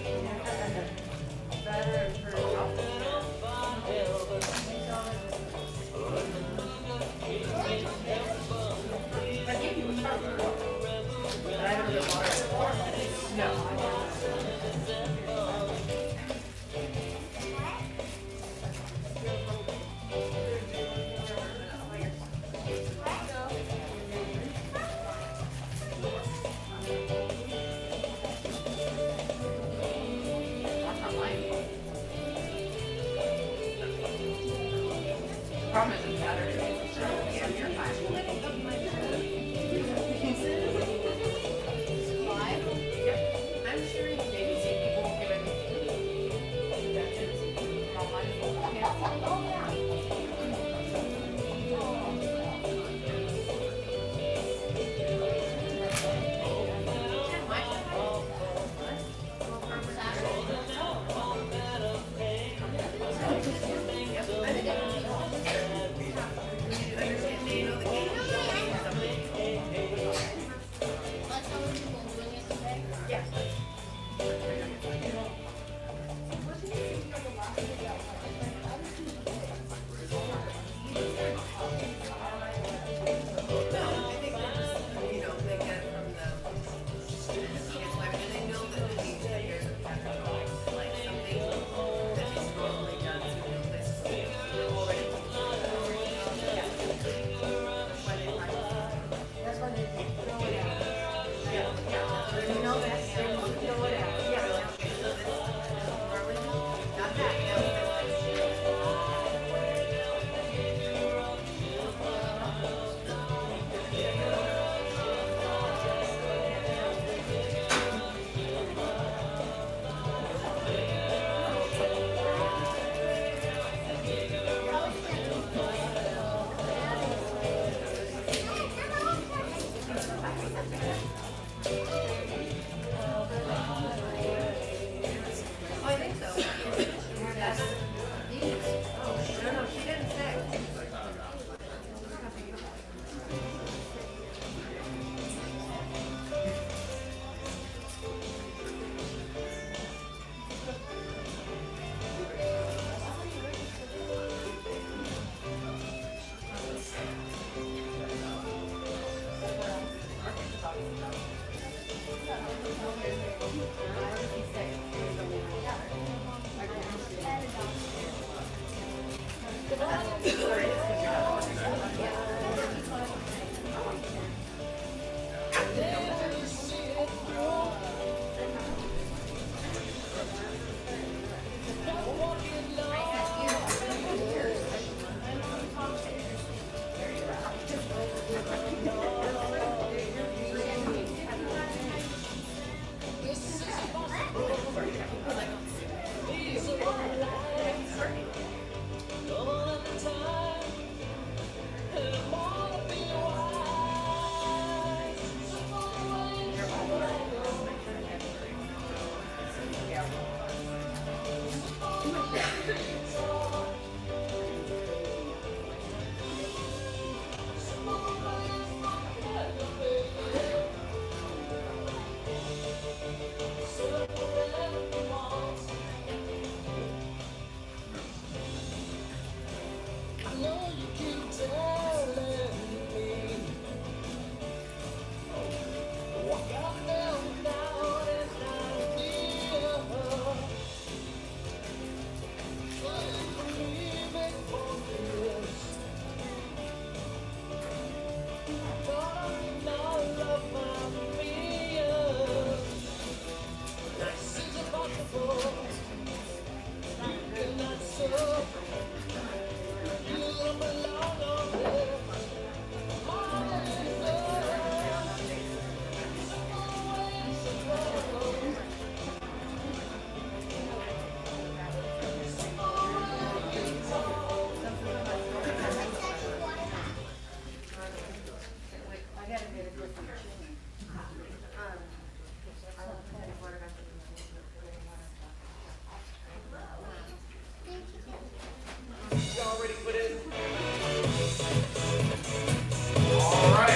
All right.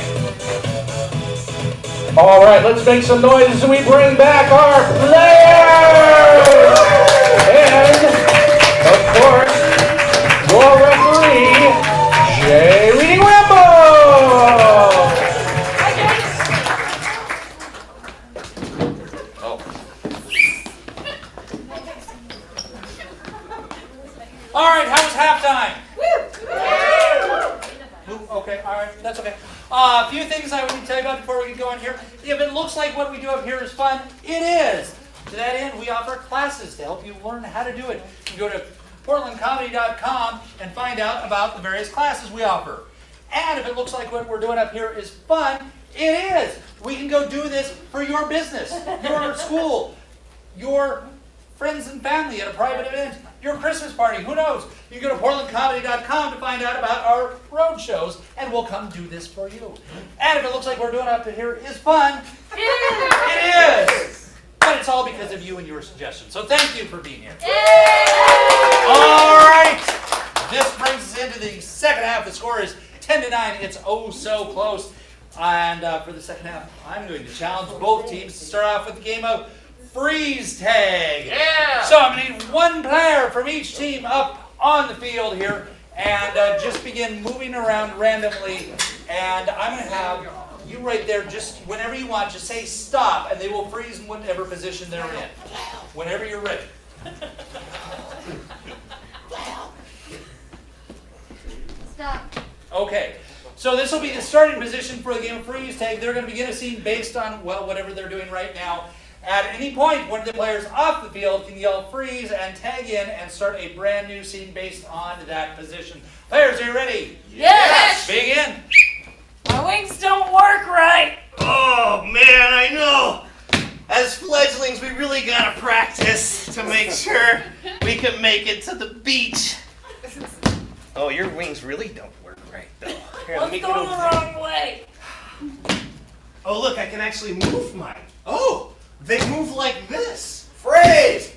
All right, let's make some noise as we bring back our players! And, of course, your referee, J. Rambo! All right, how was halftime? Okay, all right, that's okay. A few things I want to tell you about before we get going here. If it looks like what we do up here is fun, it is. To that end, we offer classes to help you learn how to do it. You can go to portlandcomedy.com and find out about the various classes we offer. And if it looks like what we're doing up here is fun, it is. We can go do this for your business, your school, your friends and family at a private event, your Christmas party, who knows? You can go to portlandcomedy.com to find out about our road shows, and we'll come do this for you. And if it looks like we're doing up here is fun, it is. But it's all because of you and your suggestions. So thank you for being here. All right. This brings us into the second half. The score is 10-9. It's oh so close. And for the second half, I'm going to challenge both teams to start off with the game of freeze tag. Yeah! So I'm going to need one player from each team up on the field here and just begin moving around randomly. And I'm going to have you right there, just whenever you want, just say stop, and they will freeze in whatever position they're in. Whenever you're ready. Stop. Okay. So this will be the starting position for the game of freeze tag. They're going to begin a scene based on, well, whatever they're doing right now. At any point, one of the players off the field can yell freeze and tag in and start a brand new scene based on that position. Players, are you ready? Yes! Begin. My wings don't work right. Oh man, I know. As fledglings, we really gotta practice to make sure we can make it to the beach. Oh, your wings really don't work right, though. Here, let me Let's get go the over wrong way. Oh, look, I can actually move mine. Oh, they move like this. Freeze!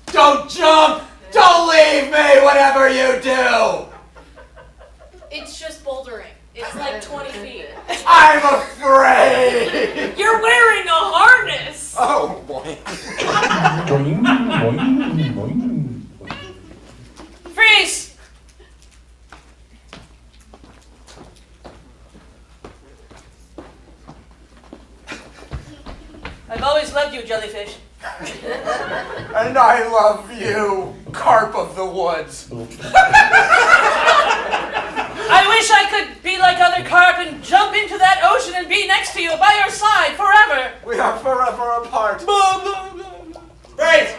Don't jump! Don't leave me, whatever you do! It's just bouldering. It's like 20 feet. I'm afraid! You're wearing a harness. Oh, boy. Boing, boing, boing. Freeze. I've always loved you, jellyfish. And I love you, carp of the woods. I wish I could be like other carp and jump into that ocean and be next to you by your side forever. We are forever apart. Freeze.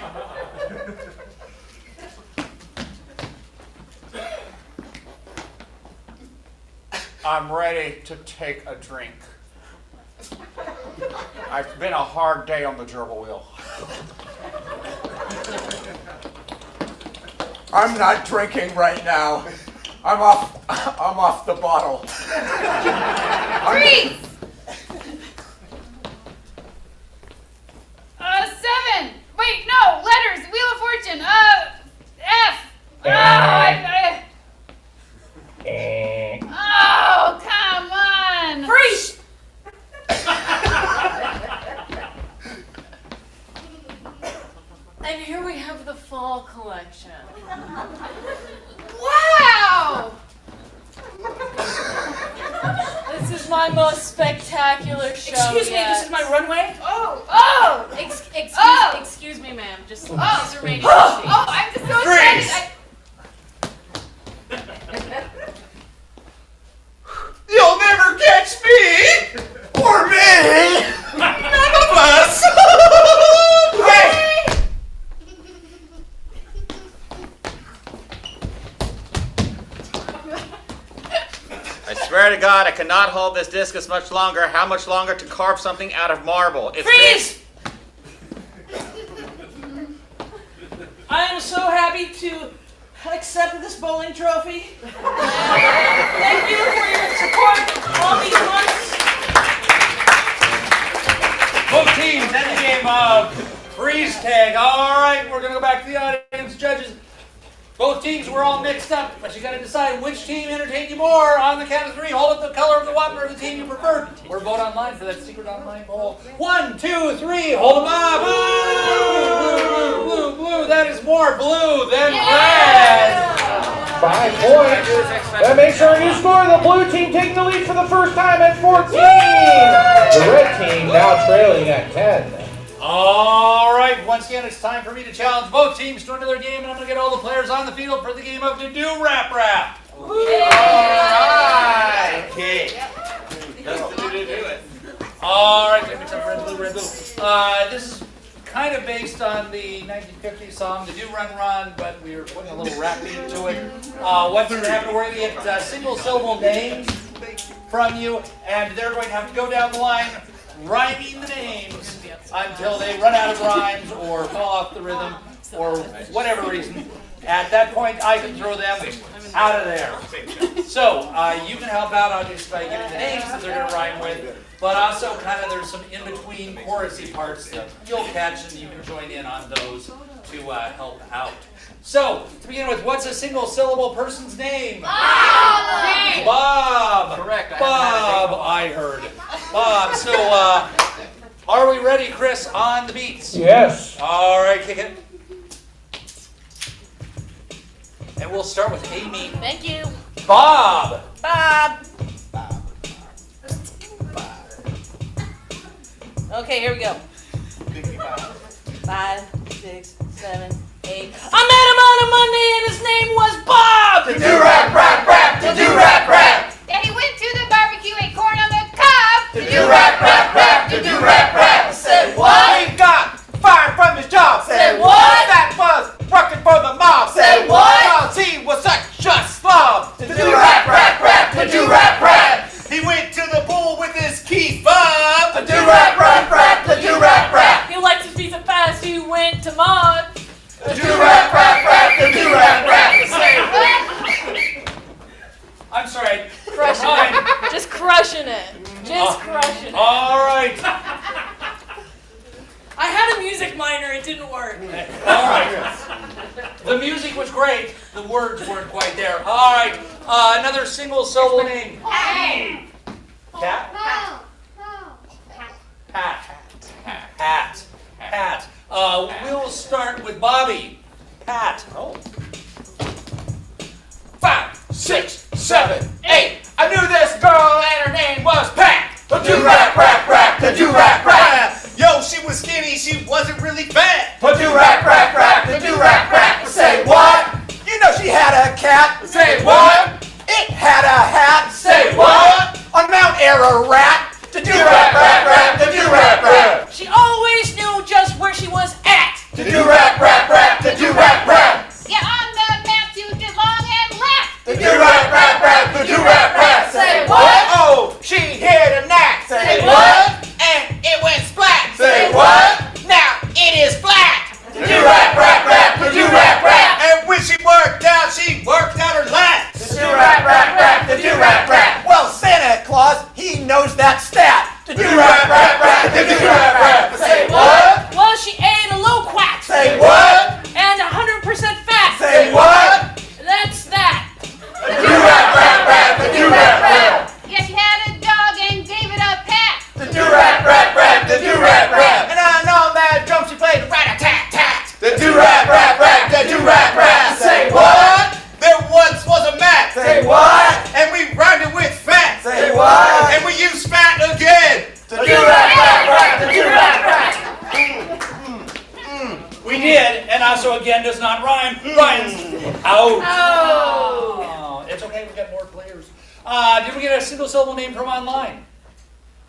I'm ready to take a drink. It's been a hard day on the gerbil wheel. I'm not drinking right now. I'm off the bottle. Freeze! 7. Wait, no, letters. Wheel of Fortune. F. Oh, come on. Freeze. And here we have the fall collection. Wow. This is my most spectacular show Excuse me, yet. this is my runway. Oh. Excuse me, ma'am. Just Oh. please remain in Oh, your seat. I'm just so Freeze. excited. You'll never catch me! Or me! None of us! Hey! I swear to God, I cannot hold this discus much longer. How much longer to carve something out of marble? It's Freeze! I am so happy to accept this bowling trophy. Thank you for your support all these months. Both teams at the game of freeze tag. All right, we're going to go back to the audience. Judges, Both teams were all mixed up, but you got to decide which team entertained you more. On the count of 3, hold up the color of the whopper of the team you preferred, or vote online for that secret online poll. 1, 2, 3, hold them up. Blue, blue, blue, blue. That is more blue than red. 5 points. That makes sure a new score. The blue team taking the lead for the first time at 14. The red team now trailing at 10. All right, once again, it's time for me to challenge both teams to another game, and I'm going to get all the players on the field for the game of the Do-Rap Rap. All right. Okay. Let's do it. All right, let me tell red, blue, red, blue. This is kind of based on the 1950s song, the Do Run Run, but we are putting a little rap beat to it. What's going to happen? We're going to get single-syllable names from you, and they're going to have to go down the line rhyming the names until they run out of rhymes or fall off the rhythm or whatever reason. At that point, I can throw them out of there. So you can help out obviously by giving the names that they're going to rhyme with, but also kind of there's some in-between chorusy parts that you'll catch and you can join in on those to help out. So, to begin with, what's a single-syllable person's name? Bob! Bob! Correct. Bob, I heard. Bob, so are we ready, Chris, on the beats? Yes. All right, kick it. And we'll start with Amy. Thank you. Bob! Bob. Okay, here we go. 5, 6, 7, 8. I met him on a Monday and his name was Bob! The do-rap, rap, rap, the do-rap, rap. Then he went to the barbecue, ate corn on the cob. The do-rap, rap, rap, the do-rap, rap. Say what? He got fired from his job. Say what? That was working for the mob. Say what? Because he was such a slob. The do-rap, rap, rap, the do-rap, rap. He went to the pool with his key fob. The do-rap, rap, rap, the do-rap, rap. He liked his pizza fast. He went to Mod. The do-rap, rap, rap, the do-rap, rap. Say I'm sorry. Crushing it. Just crushing it. Just crushing it. All right. I had a music minor, it didn't work. All right. The music was great. The words weren't quite there. All right. Another single-syllable name. Hey! Cat? Pat. Pat. Pat. We'll start with Bobby. Pat. Oh. 5, 6, 7, 8. I knew this girl and her name was Pat. the do-rap, rap, rap, the do-rap, rap. Yo, she was skinny, she wasn't really fat. The do-rap, rap, rap, the do-rap, rap. Say what? You know she had a cat. Say what? It had a hat. Say what? On Mount Ararat. The do-rap, rap, rap, the do-rap, rap. She always knew just where she was at. The do-rap, rap, rap, the do-rap, rap. Yeah, on the map you did long and left. The do-rap, rap, rap, the do-rap, rap. Say what? Oh, she hit a knack. Say what? And it went splat. Say what? Now it is flat. The do-rap, rap, rap, the do-rap, rap. And when she worked out her lats. The do-rap, rap, rap, the do-rap, rap. Well, Santa Claus, he knows that stat. The do-rap, rap, rap, the do-rap, rap. Say what? Well, she ate a low quack. Say what? And 100% fat. Say what? That's that. The do-rap, rap, rap, the do-rap, rap. Yeah, she had a dog and gave it a pat. The do-rap, rap, rap, the do-rap, rap. And I know that drum she played rat-a-tat-tat. The do-rap, rap, rap, the do-rap, rap. Say what? There once was a mat. Say what? And we rhymed it with fat. Say what? And we used fat again. The do-rap, rap, rap, the do-rap, rap. We did, and also again does not rhyme. Rhymes out. Oh. It's okay, we've got more players. Did we get a single-syllable name from online?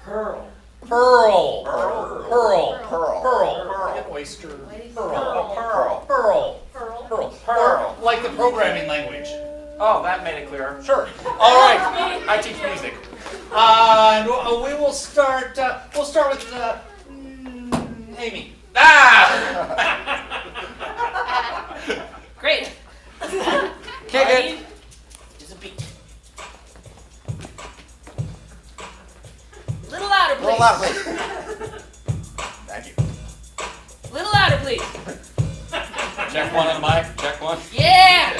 Pearl. Pearl. Pearl. Pearl. Pearl. Pearl. Like an oyster. Pearl. Pearl. Pearl. Pearl. Or like the programming language. Oh, that made it clearer. Sure. All right. I teach music. And we will start. We'll start with Amy. Great. Kick it. Is a beat. Little louder, please. Roll out, please. Thank you. Little louder, please. Check one on the mic. Check one. Yeah.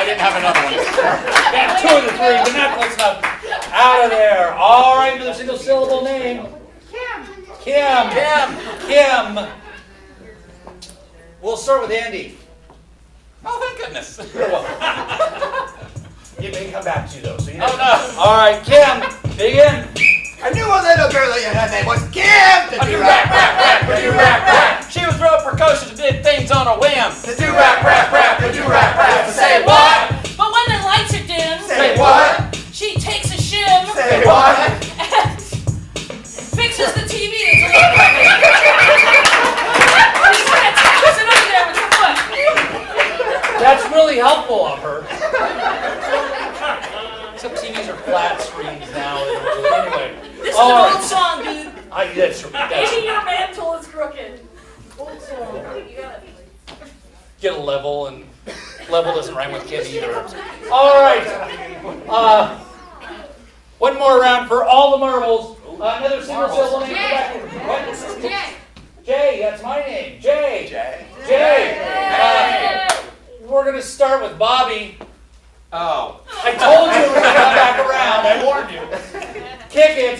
didn't have another one. Got 2 of the 3, but not close enough. Out of there. All right, another single syllable name. Kim. We'll start with Andy. Oh, thank goodness. You may come back to you though. So you Oh no. All right, Kim, begin. I knew a little girl and her name was Kim. The do-rap-rap-rap. She was real precocious and did things on a whim. The do-rap-rap-rap. The do-rap-rap. Say what? But when the lights are dim, Say what? she takes a shim Say what? and fixes the TV that's a little crooked. She's gonna toss it over there with her foot. That's really helpful of her. Some TVs are flat screens now. Anyway. This is an old song, dude. That's Maybe your mantle is crooked. Old song. You got it. get a level, and level doesn't rhyme with kid either. All right. One more round for all the marbles. Another single syllable name. What? This is Jay. Jay, that's my name. Jay. Jay. We're going to start with Bobby. Oh. I told you we were going to come back around. I warned you. Kick it.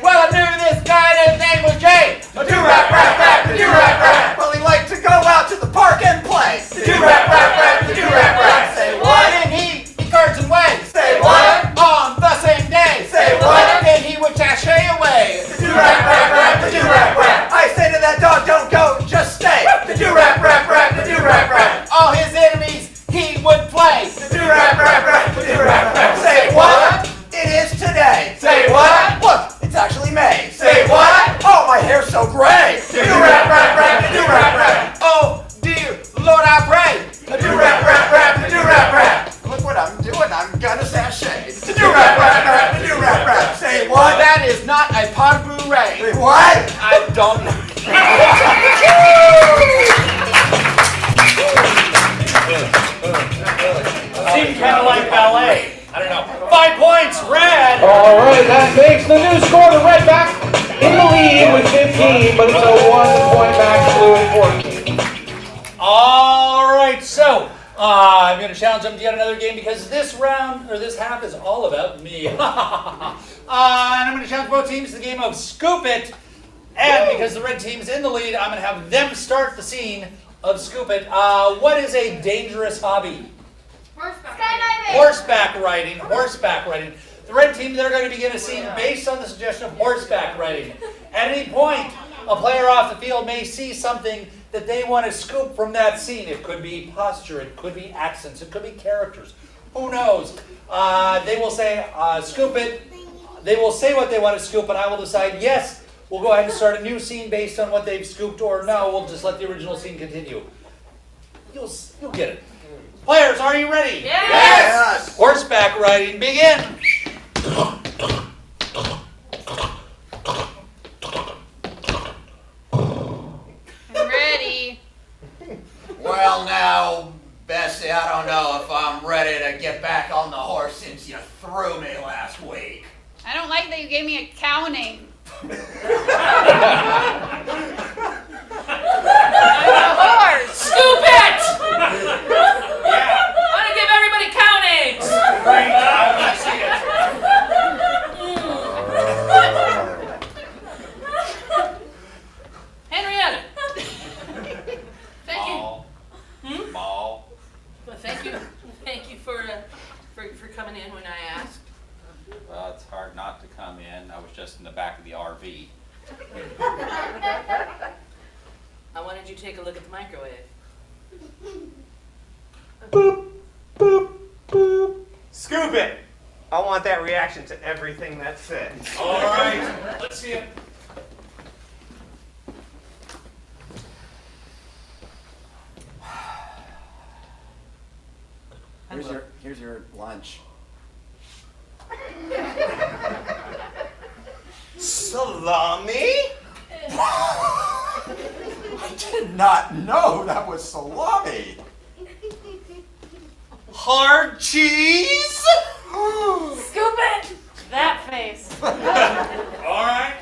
Well, I knew this guy and his name was Jay. A do-rap-rap-rap. The do-rap-rap. Well, he liked to go out to the park and play. The do-rap-rap-rap. The do-rap-rap. Say Why what? didn't he curds and waves? Say what? On the same day. Say what? Then he would sashay away. The do-rap-rap-rap. The do-rap-rap. I say to that dog, don't go, just stay. The do-rap-rap-rap. The do-rap-rap. All his enemies he would play. The do-rap-rap-rap. The do-rap-rap. Say what? It is today. Say what? Look, it's actually May. Say what? Oh, my hair's so gray. The do-rap-rap-rap. The do-rap-rap. Oh, dear Lord, I pray. The do-rap-rap-rap. The do-rap-rap. Look what I'm doing. I'm gonna sashay. The do-rap-rap-rap. The do-rap-rap. Say what? That is not a pot bouret. Say what? I don't know. Seemed kind of like ballet. I don't know. 5 points, red. All right, that makes the new score. The red back in the lead with 15, but it's a 1-point match, blue and 14. All right, so I'm going to challenge them to yet another game because this round, or this half, is all about me. And I'm going to challenge both teams to the game of Scoop It. And because the red team is in the lead, I'm going to have them start the scene of Scoop It. What is a dangerous hobby? Horseback riding. The red team, they're going to begin a scene based on the suggestion of horseback riding. At any point, a player off the field may see something that they want to scoop from that scene. It could be posture, it could be accents, it could be characters. Who knows? They will say, scoop it. They will say what they want to scoop, and I will decide, yes, we'll go ahead and start a new scene based on what they've scooped, or no, we'll just let the original scene continue. You'll get it. Players, are you ready? Yes. Horseback riding, begin. I'm ready. Well, now, Bessie, I don't know if I'm ready to get back on the horse since you threw me last week. I don't like that you gave me a cow name. I'm a horse. Scoop it! I want to give everybody cow names. Henrietta. Thank you. Ball. Well, thank you for coming in when I asked. Well, it's hard not to come in. I was just in the back of the RV. I wanted you to take a look at the microwave. Scoop it! I want that reaction to everything that's said. All right, let's see it. Here's your lunch. Salami? I did not know that was salami. Hard cheese? Scoop it! That face. All right.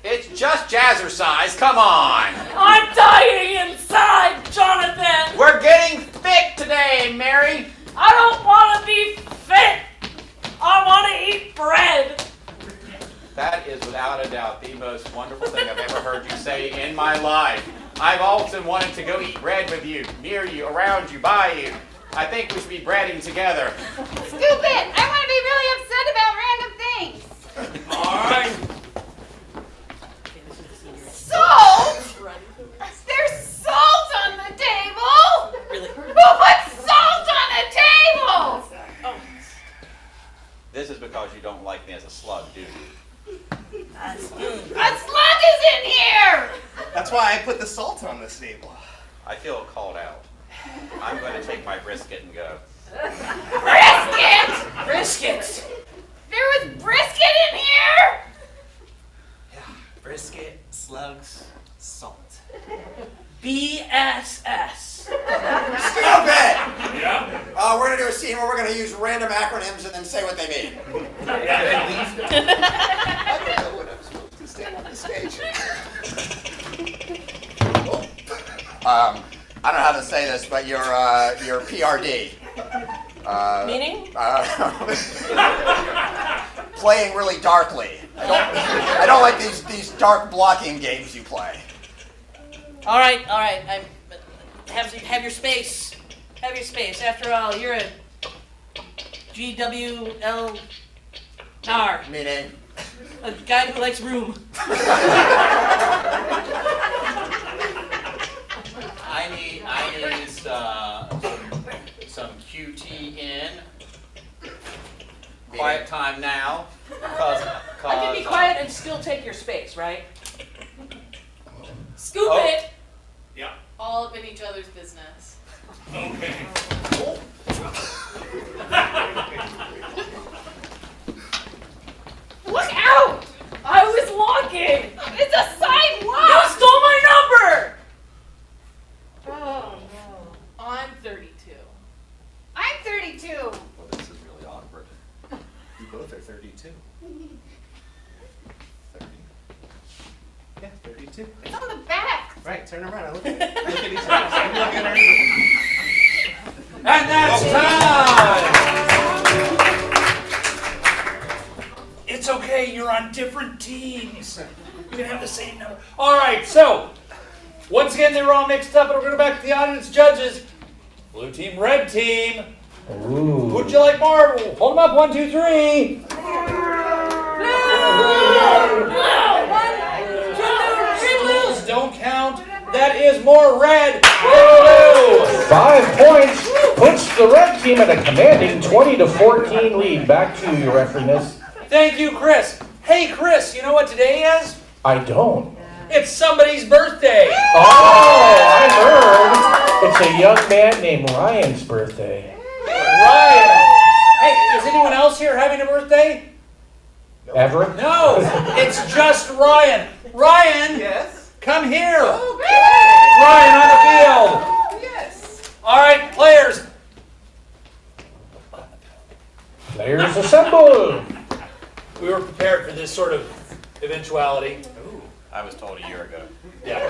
It's just jazzercise, come on. I I'm dying inside, Jonathan. We're getting thick today, Mary. I don't want to be fit. I want to eat bread. That is without a doubt the most wonderful thing I've ever heard you say in my life. I've often wanted to go eat bread with you, near you, around you, by you. I think we should be breading together. Scoop it! I want to be really upset about random things. All right. Salt? There's salt on the table! Really? Who put salt on a table? This is because you don't like me as a slug, do you? A slug is in here! That's why I put the salt on this table. I feel called out. I'm going to take my brisket and go. Brisket! Biscuits. There was brisket in here? Yeah, brisket, slugs, salt. BSS. Stop it! Yeah. We're going to do a scene where we're going to use random acronyms and then say what they mean. I don't know what I'm supposed to stand on the stage. I don't know how to say this, but your PRD. Meaning? Playing really darkly. I don't like these dark blocking games you play. All right. Have your space. Have your space. After all, you're a GWLR. Meaning? A guy who likes room. I need some QT in. Quiet time now. I can be quiet and still take your space, right? Scoop Oh. it. Yeah. All up in each other's business. Okay. Look out! I was walking. It's a sidewalk. You stole my number. Oh no. I'm 32. I'm 32. Well, this is really awkward. You both are 32. 30. Yeah, 32. It's on the back. Right, turn around. I look at it. Look at each other. I'm looking at her. And that's time. It's okay, you're on different teams. You can have the same number. All right, so once again, they were all mixed up, and we're going to go back to the audience judges. Blue team, red team. Ooh. Who'd you like more? Hold them up, 1, 2, 3. Blues don't count. That is more red. Woo! 5 points puts the red team at a commanding 20-14 lead. Back to you, refereeness. Thank you, Chris. Hey, Chris, you know what today is? I don't. It's somebody's birthday. Oh, I heard. It's a young man named Ryan's birthday. Ryan. Hey, is anyone else here having a birthday? Everett? No, it's just Ryan. Ryan, Yes? come here. Okay. Ryan on the field. Yes. All right, players. Players assemble. We were prepared for this sort of eventuality. Ooh, I was told a year ago. Yeah.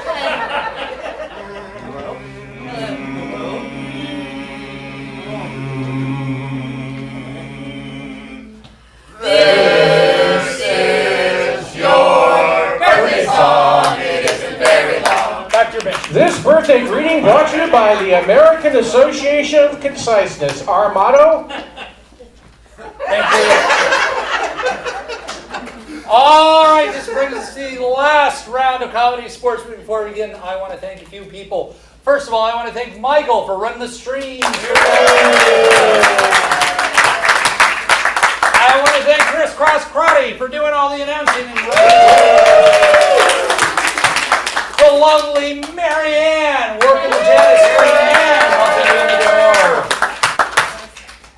This is your birthday song. It isn't very long. Back to your bench. This birthday greeting brought to you by the American Association of Conciseness. Our motto? Thank you. All right, this brings us to the last round of comedy sports. Before we begin, I want to thank a few people. First of all, I want to thank Michael for running the stream. I want to thank Chris Cross-Crotty for doing all the announcing. The lovely Mary Ann working the janitor and helping you in the door.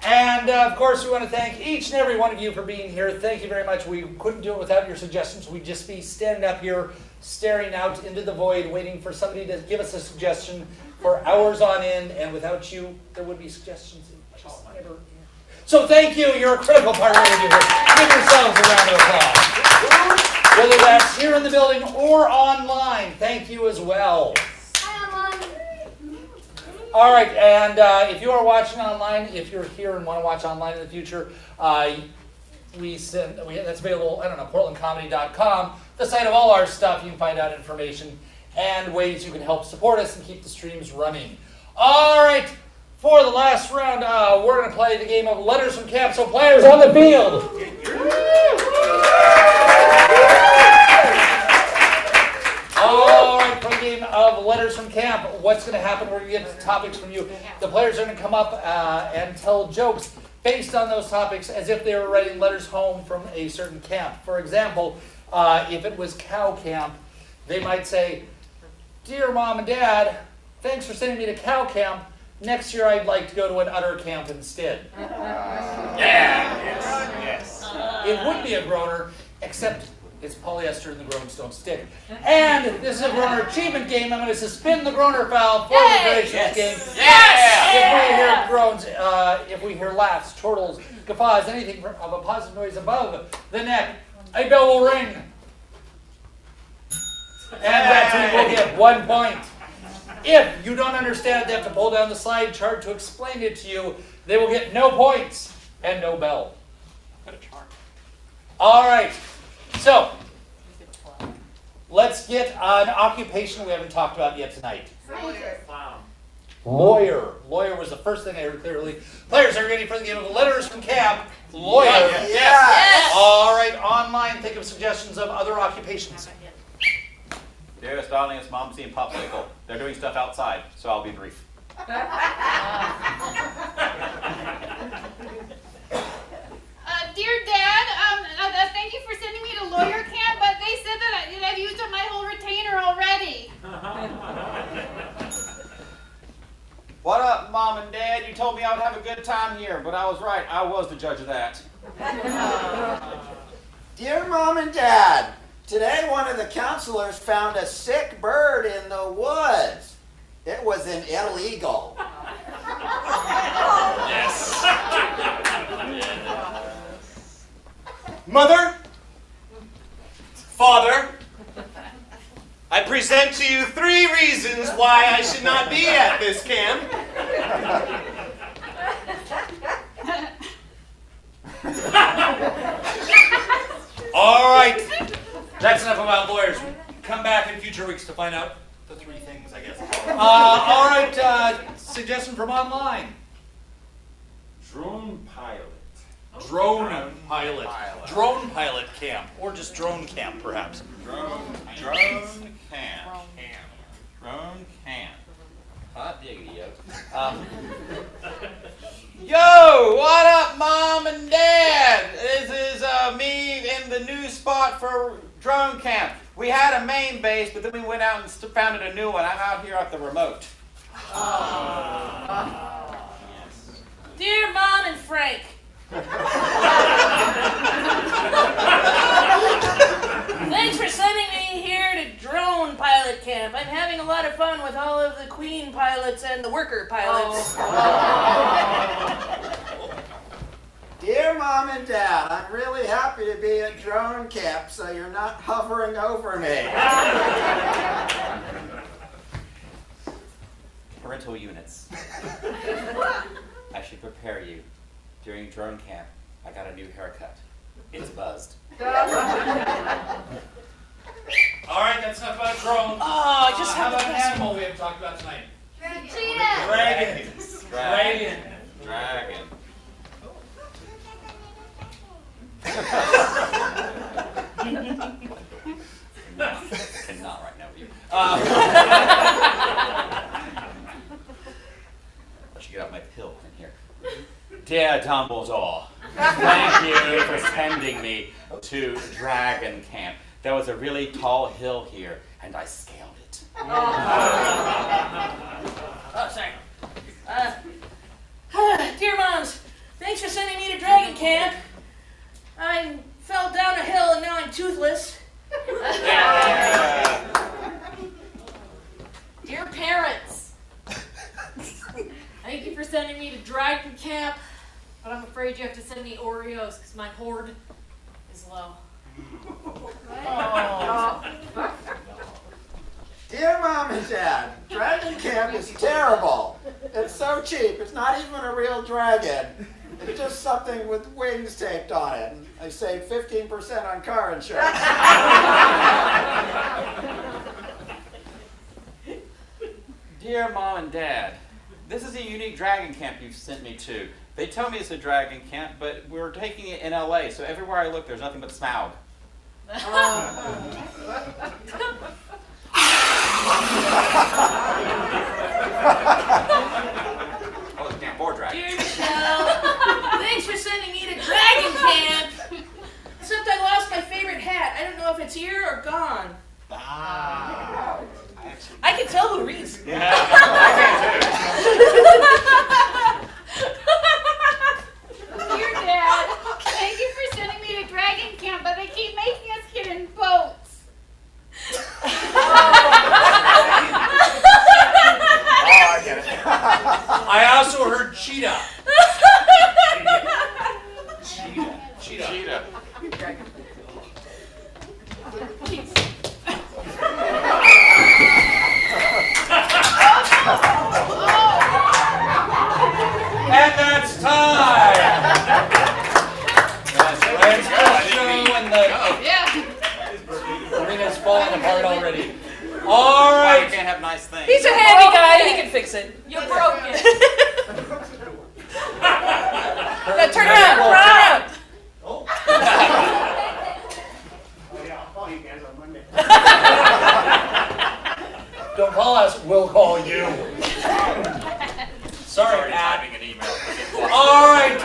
And of course, we want to thank each and every one of you for being here. Thank you very much. We couldn't do it without your suggestions. We'd just be standing up here, staring out into the void, waiting for somebody to give us a suggestion for hours on end. And without you, there would be suggestions. Just never. So thank you. You're a critical part of what we do here. Give yourselves a round of applause. whether that's here in the building or online. Thank you as well. All right, and if you are watching online, if you're here and want to watch online in the future, that's available, portlandcomedy.com, the site of all our stuff. You can find out information and ways you can help support us and keep the streams running. All right, for the last round, we're going to play the game of Letters from Camp, so players on the field. All right, for the game of Letters from Camp, what's going to happen? We're going to get topics from you. The players are going to come up and tell jokes based on those topics as if they were writing letters home from a certain camp. For example, if it was cow camp, they might say, "Dear Mom and Dad, thanks for sending me to cow camp. Next year I'd like to go to an udder camp instead." Yes. It would be a groaner, except it's polyester and the groans don't stick. And this is a groaner achievement game. I'm going to suspend the groaner foul for the durations game. If we hear groans, if we hear laughs, chortles, guffaws, anything of a positive noise above the neck, a bell will ring. And that team will get 1 point. If you don't understand, they have to pull down the slide chart to explain it to you. They will get no points and no bell. All right. So, let's get an occupation we haven't talked about yet tonight. Lawyer. Lawyer was the first thing I heard clearly. Players, are you ready for the game of Letters from Camp? Lawyer. Yes. All right, online, think of suggestions of other occupations. Dearest, darlingest, Momsy, and Popsicle. They're doing stuff outside, so I'll be brief. Dear Dad, thank you for sending me to lawyer camp, but they said that I've used up my whole retainer already. What up, Mom and Dad? You told me I would have a good time here, but I was right. I was the judge of that. Dear Mom and Dad, today one of the counselors found a sick bird in the woods. It was an illegal. Yes. Mother, Father, I present to you 3 reasons why I should not be at this camp. All right. That's enough about lawyers. Come back in future weeks to find out the 3 things, I guess. All right. Suggestion from online. Drone pilot. Drone pilot. Drone pilot camp. Or just drone camp, perhaps. Drone camp. Drone camp. Hot diggity, yo. Yo, what up, Mom and Dad? This is me in the new spot for drone camp. We had a main base, but then we went out and founded a new one. I'm out here at the remote. Dear Mom and Frank, thanks for sending me here to drone pilot camp. I'm having a lot of fun with all of the queen pilots and the worker pilots. Dear Mom and Dad, I'm really happy to be at drone camp so you're not hovering over me. Parental units. I should prepare you. During drone camp, I got a new haircut. It's buzzed. All right, that's enough about drone. Oh, I just How have about the an best animal we haven't talked about tonight? Cheetah. Dragon. Dragon. Dragon. Cannot right now with you. Let you get out my pill in here. Dear Dumbledore, thank you for sending me to Dragon Camp. There was a really tall hill here, and I scaled it. Oh, sorry. Dear Moms, thanks for sending me to Dragon Camp. I fell down a hill and now I'm toothless. Dear parents, thank you for sending me to Dragon Camp, but I'm afraid you have to send me Oreos because my hoard is low. Dear Mom and Dad, Dragon Camp is terrible. It's so cheap. It's not even a real dragon. It's just something with wings taped on it. And I saved 15% on car insurance. Dear Mom and Dad, this is a unique dragon camp you've sent me to. They tell me it's a dragon camp, but we're taking it in LA, so everywhere I look, there's nothing but Smaug. Oh, it's Camp 4 Dragon. Dear Michelle, thanks for sending me to Dragon Camp. Except I lost my favorite hat. I don't know if it's here or gone. Ah. I can tell who reads. Yeah, I Dear Dad, thank you for sending me to Dragon Camp, but they keep making us get in boats. Oh, I get it. I also heard cheetah. Cheetah. And that's time. Let's go. And the arena's falling apart already. All Why right. you can't have nice things? He's a heavy guy. He can fix it. You broke it. Now turn around. Turn around. Don't call us, we'll call you. Sorry, Pat. Typing an email. All right,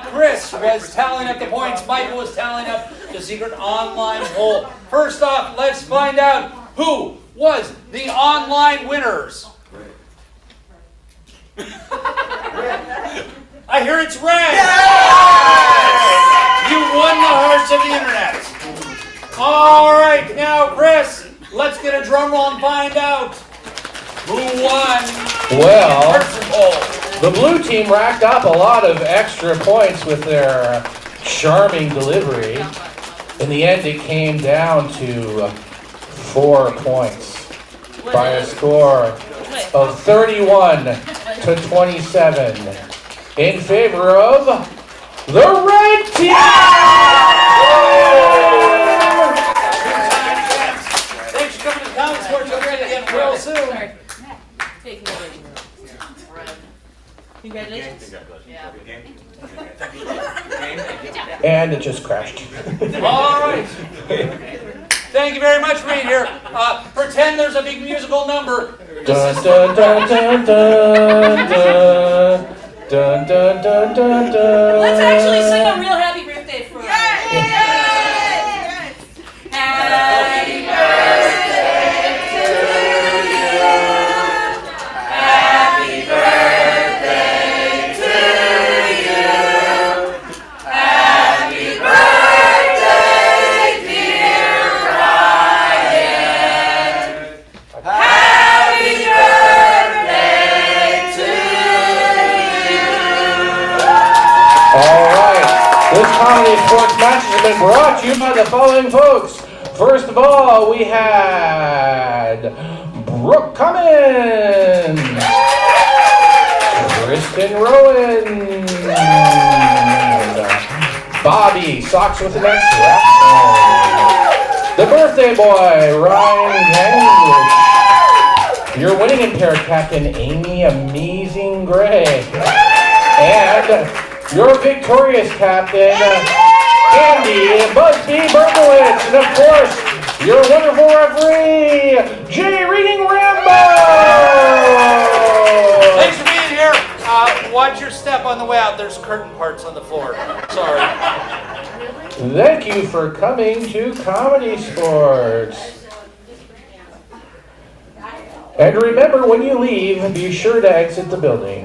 Chris was tallying up the points. Michael was tallying up the secret online poll. First off, let's find out who was the online winners. I hear it's Red. You won the hearts of the internet. All right, now, Chris, let's get a drum roll and find out who won Well, the person poll. the blue team racked up a lot of extra points with their charming delivery. In the end, it came down to 4 points by a score of 31 to 27 in favor of the red team. Thanks for coming to Comedy Sports. You'll get again real soon. Sorry. Hey, congratulations. And it just crashed. All right. Thank you very much for being here. Pretend there's a big musical number. Dun dun dun dun dun dun dun dun dun dun dun. Let's actually sing a real happy birthday for us. Happy birthday to you. Happy birthday to you. Happy birthday, dear Ryan. Happy birthday to you. All right. This Comedy Sports match has been brought to you by the following folks. First of all, we had Brooke Cummins, Kristen Rowan, Bobby Socks with an X, the birthday boy, Ryan English, your winning impaired captain, Amy Amazing Gray, and your victorious captain, Andy Busby Berkowitz, and of course, your wonderful referee, Jay Reading Rambo! Thanks for being here. Watch your step on the way out. There's curtain parts on the floor. Sorry. Thank you for coming to Comedy Sports. And remember, when you leave, be sure to exit the building.